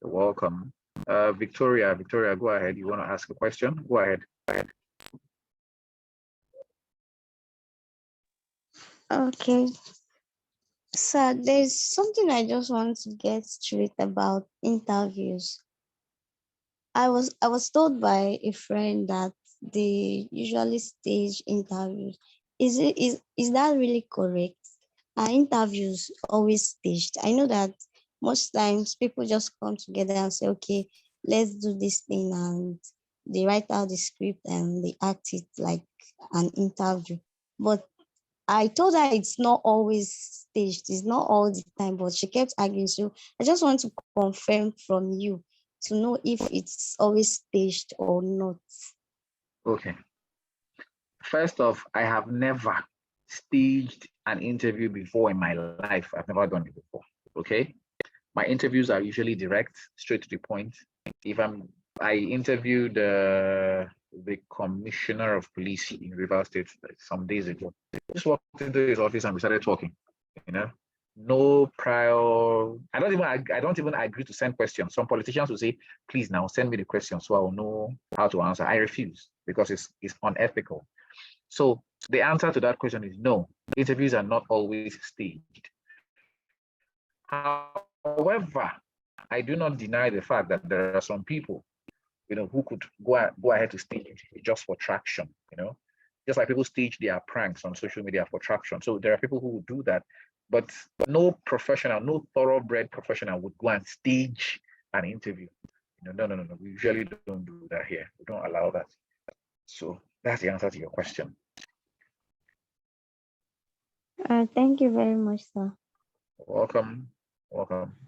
Speaker 1: You're welcome. Victoria, go ahead. You want to ask a question? Go ahead.
Speaker 10: Okay. So there's something I just want to get straight about interviews. I was told by a friend that they usually stage interviews. Is that really correct? Are interviews always staged? I know that most times people just come together and say, okay, let's do this thing, and they write out the script and they act it like an interview. But I told her it's not always staged, it's not all the time, but she kept arguing. So I just want to confirm from you to know if it's always staged or not.
Speaker 1: Okay. First off, I have never staged an interview before in my life. I've never done it before. Okay. My interviews are usually direct, straight to the point. I interviewed the commissioner of police in Rivers State some days ago. Just walked into his office and we started talking. You know, no prior. I don't even agree to send questions. Some politicians will say, "Please now send me the questions so I will know how to answer." I refuse because it's unethical. So the answer to that question is no. Interviews are not always staged. However, I do not deny the fact that there are some people, who could go ahead to stage just for traction, just like people stage their pranks on social media for traction. So there are people who would do that, but no professional, no thoroughbred professional would go and stage an interview. No. We usually don't do that here. We don't allow that. So that's the answer to your question.
Speaker 10: Thank you very much, sir.
Speaker 1: Welcome.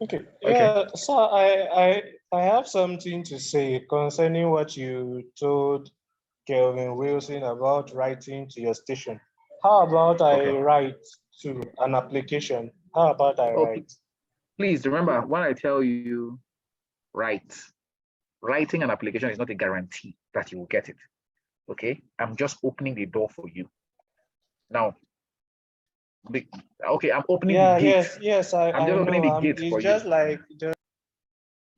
Speaker 15: Okay. Yeah, so I have something to say concerning what you told Kelvin Wilson about writing to your station. How about I write to an application? How about I write?
Speaker 1: Please remember, when I tell you writing an application is not a guarantee that you will get it. Okay, I'm just opening the door for you. Now, okay, I'm opening the gate.
Speaker 15: Yes, I'm just
Speaker 1: opening the gate for
Speaker 15: you.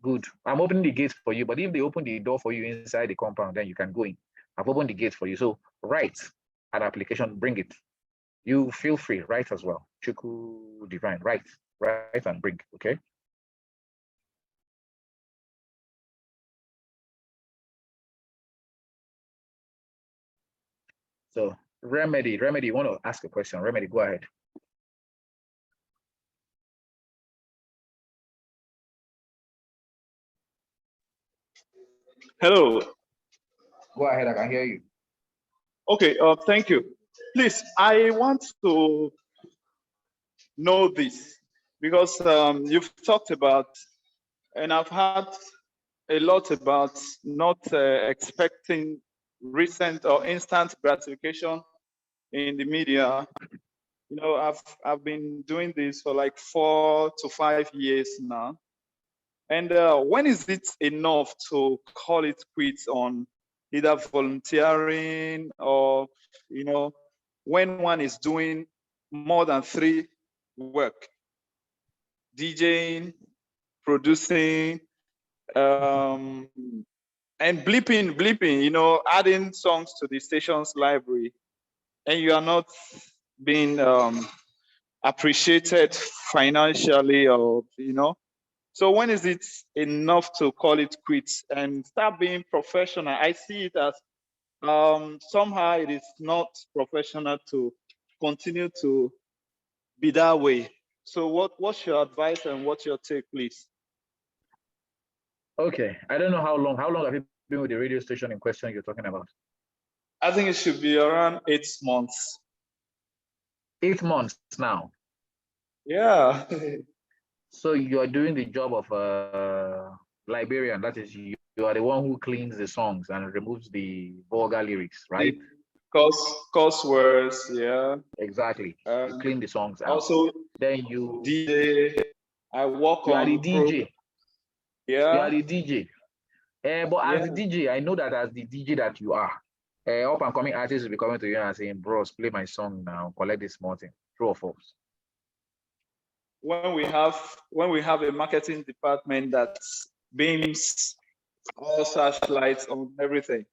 Speaker 1: Good. I'm opening the gate for you, but if they open the door for you inside the compound, then you can go in. I've opened the gate for you. So write an application, bring it. You feel free, write as well. Chuku Divine, write and bring, okay? So Remedy, you want to ask a question? Remedy, go ahead.
Speaker 5: Hello.
Speaker 1: Go ahead, I can hear you.
Speaker 5: Okay, thank you. Please, I want to know this because you've talked about, and I've heard a lot about not expecting recent or instant gratification in the media. I've been doing this for like 4 to 5 years now. And when is it enough to call it quits on either volunteering or, when one is doing more than 3 work, DJing, producing, and bleeping, adding songs to the station's library, and you are not being appreciated financially or, So when is it enough to call it quits and start being professional? I see it as somehow it is not professional to continue to be that way. So what's your advice and what's your take, please?
Speaker 1: Okay, I don't know how long have you been with the radio station in question you're talking about?
Speaker 5: I think it should be around 8 months.
Speaker 1: 8 months now?
Speaker 5: Yeah.
Speaker 1: So you are doing the job of a librarian. That is, you are the one who cleans the songs and removes the vulgar lyrics, right?
Speaker 5: The curse words, yeah.
Speaker 1: Exactly. You clean the songs out.
Speaker 5: Also,
Speaker 1: Then you
Speaker 5: DJ. I work
Speaker 1: you are the
Speaker 5: on
Speaker 1: DJ. You are
Speaker 5: yeah.
Speaker 1: the DJ. But as the DJ, I know that as the DJ that you are, up and coming artists will be coming to you and saying, "Bros, play my song now. Collect this small thing." True or false?
Speaker 5: When we have a marketing department that beams all searchlights on everything.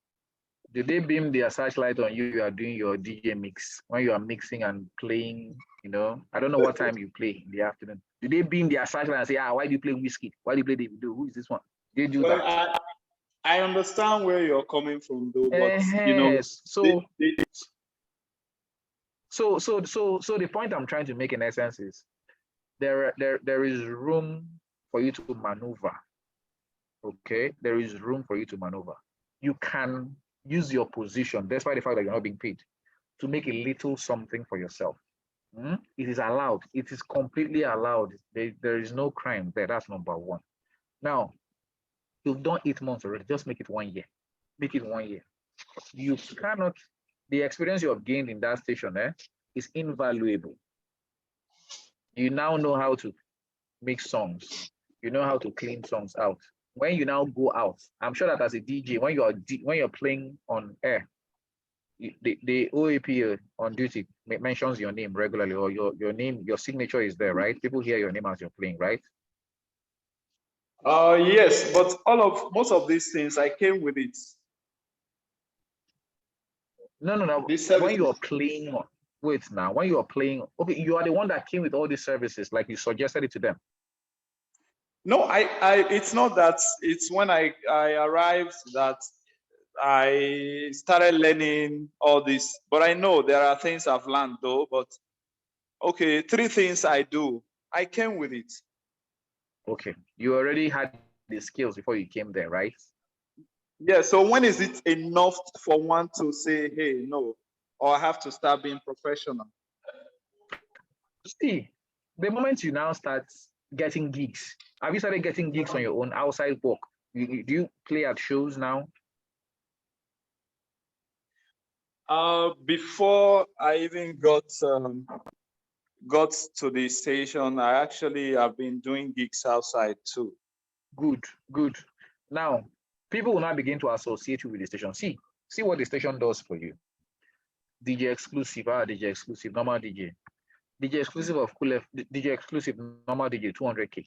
Speaker 1: Do they beam their searchlight on you? You are doing your DJ mix when you are mixing and playing. You know, I don't know what time you play in the afternoon. Do they beam their searchlight and say, "Why do you play whiskey? Why do you play Davido? Who is this one?" They do
Speaker 5: Well,
Speaker 1: that.
Speaker 5: I understand where you're coming from, though, but you know,
Speaker 1: so the point I'm trying to make in essence is there is room for you to maneuver. Okay, there is room for you to maneuver. You can use your position, despite the fact that you're not being paid, to make a little something for yourself. It is allowed. It is completely allowed. There is no crime there. That's number one. Now, you've done 8 months already. Just make it 1 year. Make it 1 year. You cannot. The experience you have gained in that station is invaluable. You now know how to make songs. You know how to clean songs out. When you now go out, I'm sure that as a DJ, when you're playing on air, the OAP on duty mentions your name regularly, or your name, your signature is there, right? People hear your name as you're playing, right?
Speaker 5: Yes, but most of these things I came with it.
Speaker 1: No. When you're playing, wait now. When you're playing, okay, you are the one that came with all these services, like you suggested it to them.
Speaker 5: No, it's not that. It's when I arrived that I started learning all this. But I know there are things I've learned though. But okay, 3 things I do. I came with it.
Speaker 1: Okay, you already had the skills before you came there, right?
Speaker 5: Yeah. So when is it enough for one to say, "Hey, no," or I have to start being professional?
Speaker 1: See, the moment you now start getting gigs, have you started getting gigs on your own outside work? Do you play at shows now?
Speaker 5: Before I even got to the station, I actually have been doing gigs outside too.
Speaker 1: Good. Now, people will now begin to associate you with the station. See what the station does for you. DJ exclusive, DJ exclusive, normal DJ. DJ exclusive of Cool FM, DJ exclusive, normal DJ, 200K.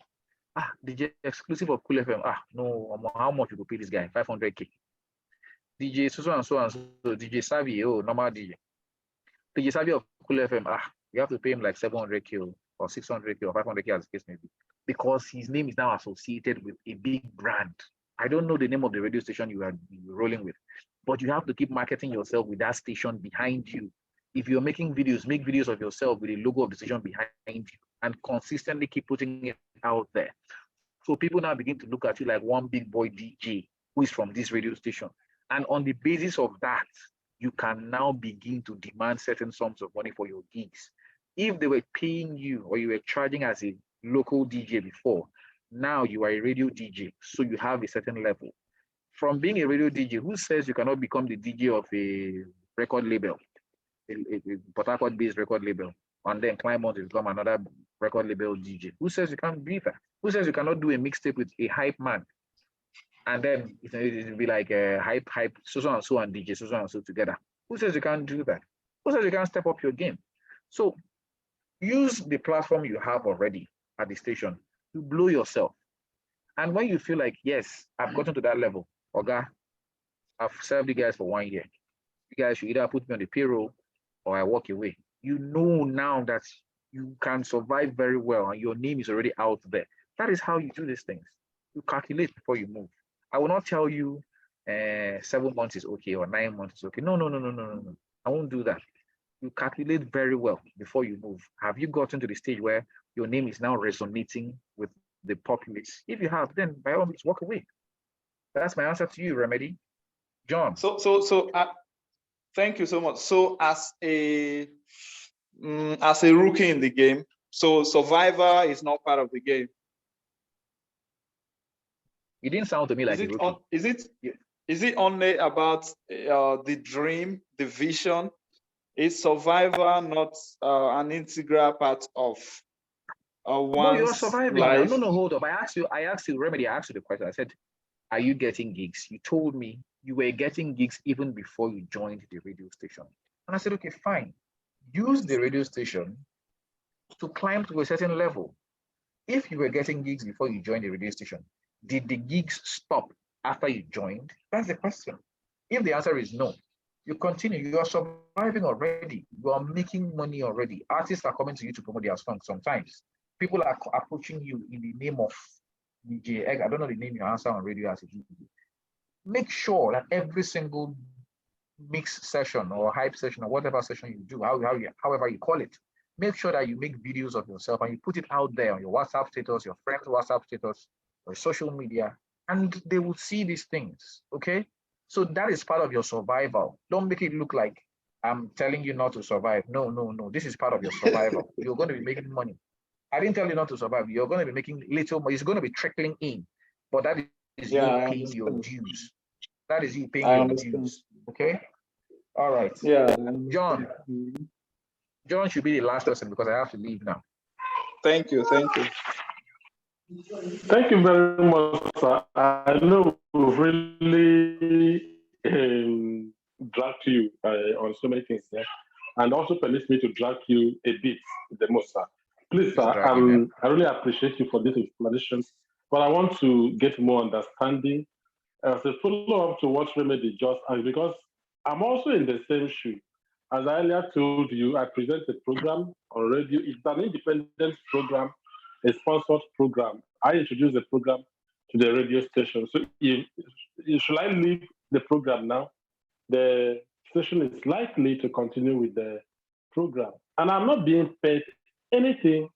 Speaker 1: DJ exclusive of Cool FM, no, how much you could pay this guy? 500K. DJ so and so, DJ Savvy, normal DJ. DJ Savvy of Cool FM, you have to pay him like 700K or 600K or 500K as the case may be, because his name is now associated with a big brand. I don't know the name of the radio station you are rolling with, but you have to keep marketing yourself with that station behind you. If you're making videos, make videos of yourself with the logo of the station behind you and consistently keep putting it out there. So people now begin to look at you like one big boy DJ who is from this radio station. And on the basis of that, you can now begin to demand certain sums of money for your gigs. If they were paying you or you were charging as a local DJ before, now you are a radio DJ, so you have a certain level. From being a radio DJ, who says you cannot become the DJ of a record label, a Port Harcourt-based record label, and then climb on to become another record label DJ? Who says you can't be that? Who says you cannot do a mixtape with a hype man? And then it'll be like a hype, so and so and DJ, so and so together. Who says you can't do that? Who says you can't step up your game? So use the platform you have already at the station to blow yourself. And when you feel like, yes, I've gotten to that level, Oga, I've served you guys for 1 year. You guys should either put me on the payroll or I walk away. You know now that you can survive very well and your name is already out there. That is how you do these things. You calculate before you move. I will not tell you 7 months is okay or 9 months is okay. No. I won't do that. You calculate very well before you move. Have you gotten to the stage where your name is now resonating with the populace? If you have, then by all means walk away. That's my answer to you, Remedy. John.
Speaker 5: So thank you so much. So as a rookie in the game, so Survivor is not part of the game.
Speaker 1: You didn't sound to me like
Speaker 5: Is
Speaker 1: a
Speaker 5: it
Speaker 1: rookie.
Speaker 5: on? Is it only about the dream, the vision? Is survivor not an integral part of
Speaker 1: No, you're
Speaker 5: one's
Speaker 1: surviving now.
Speaker 5: life?
Speaker 1: No, no, hold up. I asked you, Remedy, I asked you the question. I said, are you getting gigs? You told me you were getting gigs even before you joined the radio station. And I said, okay, fine. Use the radio station to climb to a certain level. If you were getting gigs before you joined the radio station, did the gigs stop after you joined? That's the question. If the answer is no, you continue. You are surviving already. You are making money already. Artists are coming to you to promote their songs sometimes. People are approaching you in the name of DJ Egg. I don't know the name you answer on radio as a DJ. Make sure that every single mix session or hype session or whatever session you do, however you call it, make sure that you make videos of yourself and you put it out there on your WhatsApp status, your friend's WhatsApp status, or social media, and they will see these things, okay? So that is part of your survival. Don't make it look like I'm telling you not to survive. No, no, no. This is part of your survival. You're going to be making money. I didn't tell you not to survive. You're going to be making little money. It's going to be trickling in, but that is you paying your dues. That is you paying your dues, okay? All right.
Speaker 5: Yeah.
Speaker 1: John. John should be the last person because I have to leave now.
Speaker 5: Thank you. Thank you.
Speaker 8: Thank you very much, sir. I know we've really dragged you on so many things here, and also permits me to drag you a bit the most, sir. Please, sir, I really appreciate you for this explanation, but I want to get more understanding as a follow-up to what Remedy just asked, because I'm also in the same shoe. As I earlier told you, I present a program on radio. It's an independent program, a sponsored program. I introduced the program to the radio station. So should I leave the program now, the station is likely to continue with the program. And I'm not being paid anything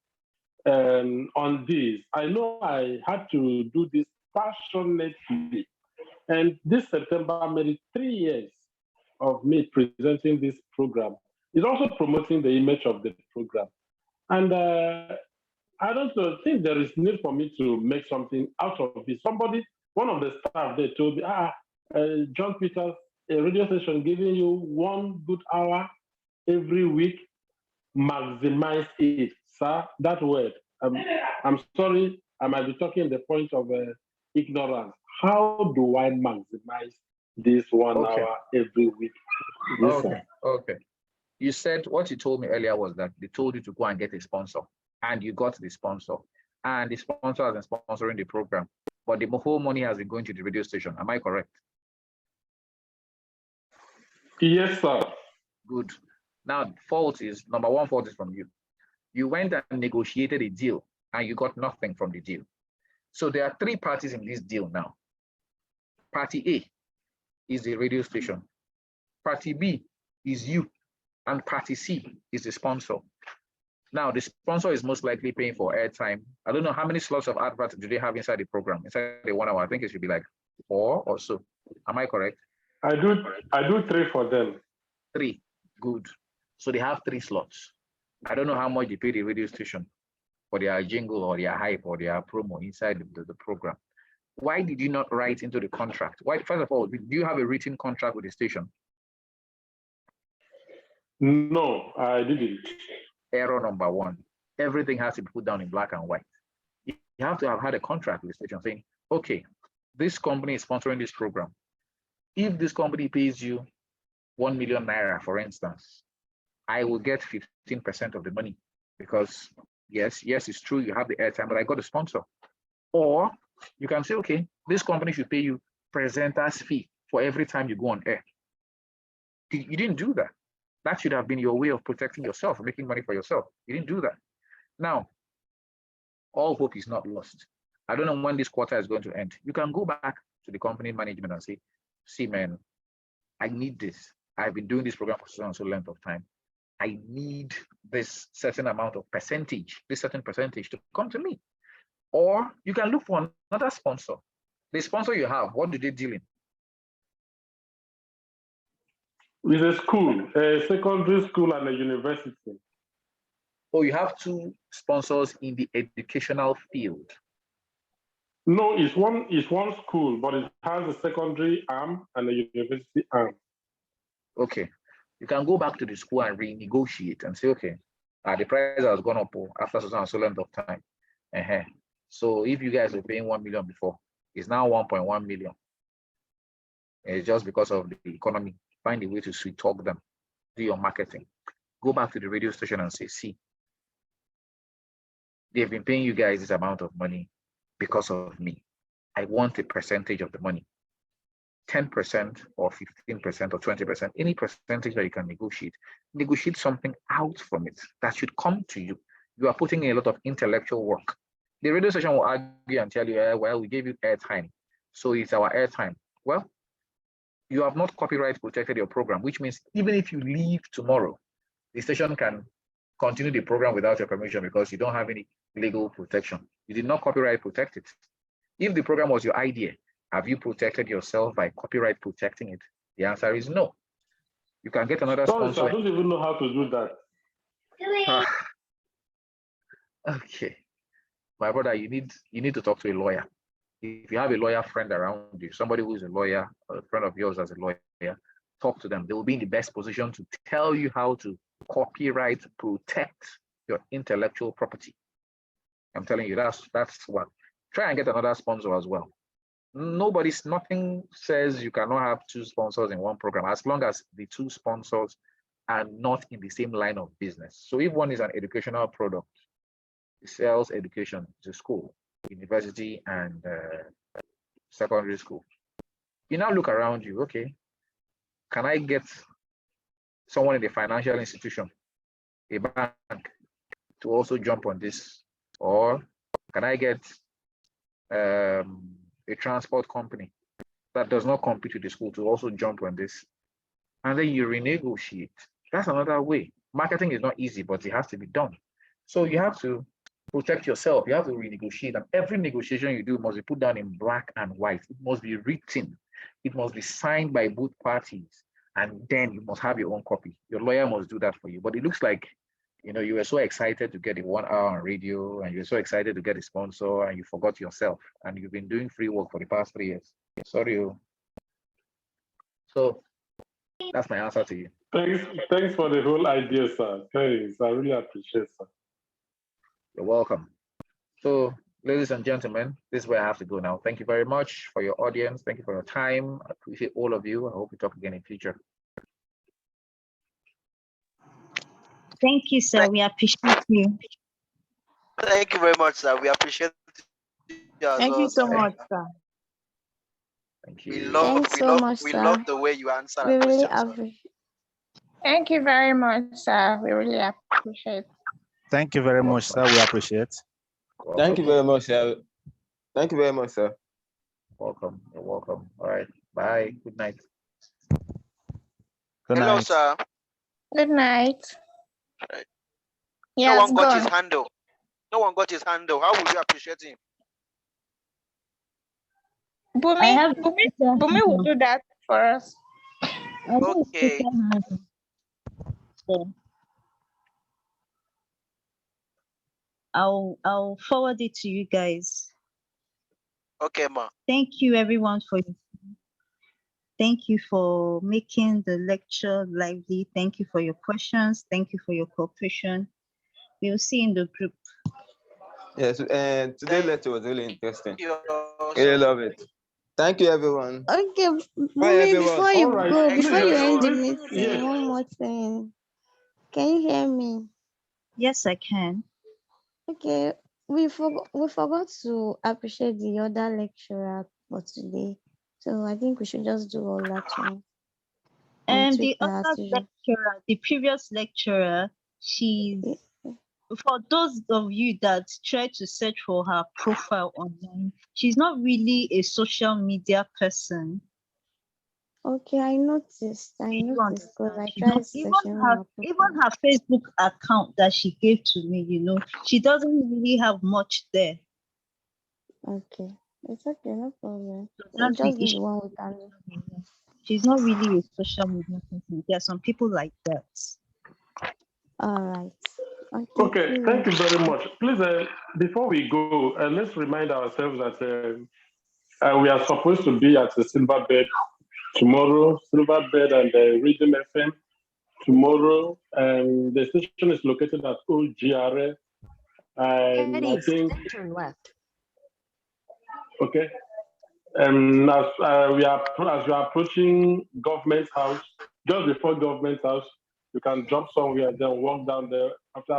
Speaker 8: on this. I know I had to do this passionately. And this September made it 3 years of me presenting this program. It's also promoting the image of the program. And I don't think there is need for me to make something out of it. One of the staff, they told me, John Peters, a radio station giving you 1 good hour every week, maximize it. Sir, that word, I'm sorry, I might be talking the point of ignorance. How do I maximize this 1 hour every week? Yes,
Speaker 1: Okay. You said what you told me earlier was that they told you to go and get a sponsor, and you got the sponsor, and the sponsor has been sponsoring the program, but the whole money has been going to the radio station. Am I correct?
Speaker 8: Yes, sir.
Speaker 1: Good. Now, number one fault is from you. You went and negotiated a deal, and you got nothing from the deal. So there are 3 parties in this deal now. Party A is the radio station. Party B is you, and Party C is the sponsor. Now, the sponsor is most likely paying for airtime. I don't know how many slots of adverts do they have inside the program, inside the 1 hour. I think it should be like 4 or so. Am I correct?
Speaker 8: I do 3 for them.
Speaker 1: 3, good. So they have 3 slots. I don't know how much they pay the radio station for their jingle or their hype or their promo inside the program. Why did you not write into the contract? Why, first of all, do you have a written contract with the station?
Speaker 8: No, I didn't.
Speaker 1: Error number 1. Everything has to be put down in black and white. You have to have had a contract with the station saying, okay, this company is sponsoring this program. If this company pays you 1 million naira, for instance, I will get 15% of the money because yes, it's true, you have the airtime, but I got a sponsor. Or you can say, okay, this company should pay you presenter's fee for every time you go on air. You didn't do that. That should have been your way of protecting yourself, making money for yourself. You didn't do that. Now, all hope is not lost. I don't know when this quarter is going to end. You can go back to the company management and say, see, man, I need this. I've been doing this program for so and so length of time. I need this certain amount of percentage, this certain percentage to come to me. Or you can look for another sponsor. The sponsor you have, what do they deal in?
Speaker 8: With a school, a secondary school and a university.
Speaker 1: Oh, you have 2 sponsors in the educational field.
Speaker 8: No, it's one school, but it has a secondary arm and a university arm.
Speaker 1: Okay. You can go back to the school and renegotiate and say, okay, the price has gone up after so length of time. So if you guys were paying 1 million before, it's now 1.1 million. It's just because of the economy. Find a way to sweet talk them. Do your marketing. Go back to the radio station and say, see, they've been paying you guys this amount of money because of me. I want a percentage of the money. 10% or 15% or 20%, any percentage that you can negotiate something out from it that should come to you. You are putting in a lot of intellectual work. The radio station will argue and tell you, well, we gave you airtime, so it's our airtime. Well, you have not copyright protected your program, which means even if you leave tomorrow, the station can continue the program without your permission because you don't have any legal protection. You did not copyright protect it. If the program was your idea, have you protected yourself by copyright protecting it? The answer is no. You can get another
Speaker 8: Sorry,
Speaker 1: sponsor.
Speaker 8: sir, I don't even know how to do that.
Speaker 1: Okay, my brother, you need to talk to a lawyer. If you have a lawyer friend around you, somebody who is a lawyer, or a friend of yours as a lawyer, talk to them. They will be in the best position to tell you how to copyright protect your intellectual property. I'm telling you, that's what. Try and get another sponsor as well. Nothing says you cannot have two sponsors in one program as long as the two sponsors are not in the same line of business. So if one is an educational product, it sells education to school, university, and secondary school. You now look around you, okay, can I get someone in the financial institution, a bank, to also jump on this? Or can I get a transport company that does not compete with the school to also jump on this? And then you renegotiate. That's another way. Marketing is not easy, but it has to be done. So you have to protect yourself. You have to renegotiate. And every negotiation you do must be put down in black and white. It must be written. It must be signed by both parties. And then you must have your own copy. Your lawyer must do that for you. But it looks like, you were so excited to get a 1 hour on radio, and you're so excited to get a sponsor, and you forgot yourself. And you've been doing free work for the past 3 years. Sorry. So that's my answer to you.
Speaker 8: Thanks for the whole idea, sir. Thanks. I really appreciate it, sir.
Speaker 1: You're welcome. So, ladies and gentlemen, this is where I have to go now. Thank you very much for your audience. Thank you for your time. I appreciate all of you. I hope we talk again in future.
Speaker 2: Thank you, sir. We appreciate you.
Speaker 14: Thank you very much, sir. We appreciate you as
Speaker 7: Thank
Speaker 14: well,
Speaker 7: you so
Speaker 14: sir.
Speaker 7: much, sir.
Speaker 1: Thank you.
Speaker 14: We love the way you answer
Speaker 7: We
Speaker 14: our
Speaker 7: really
Speaker 14: questions, sir.
Speaker 7: appreciate.
Speaker 17: Thank you very much, sir. We really appreciate.
Speaker 9: Thank you very much, sir. We appreciate.
Speaker 3: Thank you very much, sir. Thank you very much, sir.
Speaker 1: Welcome. You're welcome. All right. Bye. Good night.
Speaker 14: Hello, sir.
Speaker 17: Good night.
Speaker 14: Right.
Speaker 17: Yes,
Speaker 14: no one got
Speaker 17: go
Speaker 14: his
Speaker 17: on.
Speaker 14: handle. No one got his handle. How would you appreciate him?
Speaker 17: Bumi will do that for us.
Speaker 14: Okay.
Speaker 2: I'll forward it to you guys.
Speaker 14: Okay, ma.
Speaker 2: Thank you everyone Thank you for making the lecture lively. Thank you for your questions. Thank you for your cooperation. We'll see in the group.
Speaker 3: Yes, and today's lecture was really interesting. Really love it. Thank you, everyone.
Speaker 7: Okay,
Speaker 3: Bye,
Speaker 7: Bumi,
Speaker 3: everyone.
Speaker 7: before you
Speaker 8: right.
Speaker 7: go,
Speaker 8: Please,
Speaker 7: before you end the
Speaker 8: please,
Speaker 7: meeting,
Speaker 8: yes.
Speaker 7: one more thing. Can you hear me?
Speaker 2: Yes, I can.
Speaker 7: Okay, we forgot to appreciate the other lecturer for today. So I think we should just do all that one.
Speaker 2: And the other lecturer, the previous lecturer, for those of you that try to search for her profile online, she's not really a social media person.
Speaker 7: Okay, I noticed because I tried searching her
Speaker 2: even her Facebook account that she gave to me, she doesn't really have much there.
Speaker 7: Okay, it's okay, no problem.
Speaker 2: So
Speaker 7: Just be the one we can do.
Speaker 2: She's not really a social media person. There are some people like that.
Speaker 7: All right.
Speaker 8: Okay, thank you very much. Please, before we go, let's remind ourselves that we are supposed to be at the Silverbird tomorrow, Silverbird and Rhythm FM tomorrow. And the station is located at OGRA. And I think,
Speaker 18: turn left.
Speaker 8: okay. As we are approaching Government House, just before Government House, you can drop somewhere, then walk down there after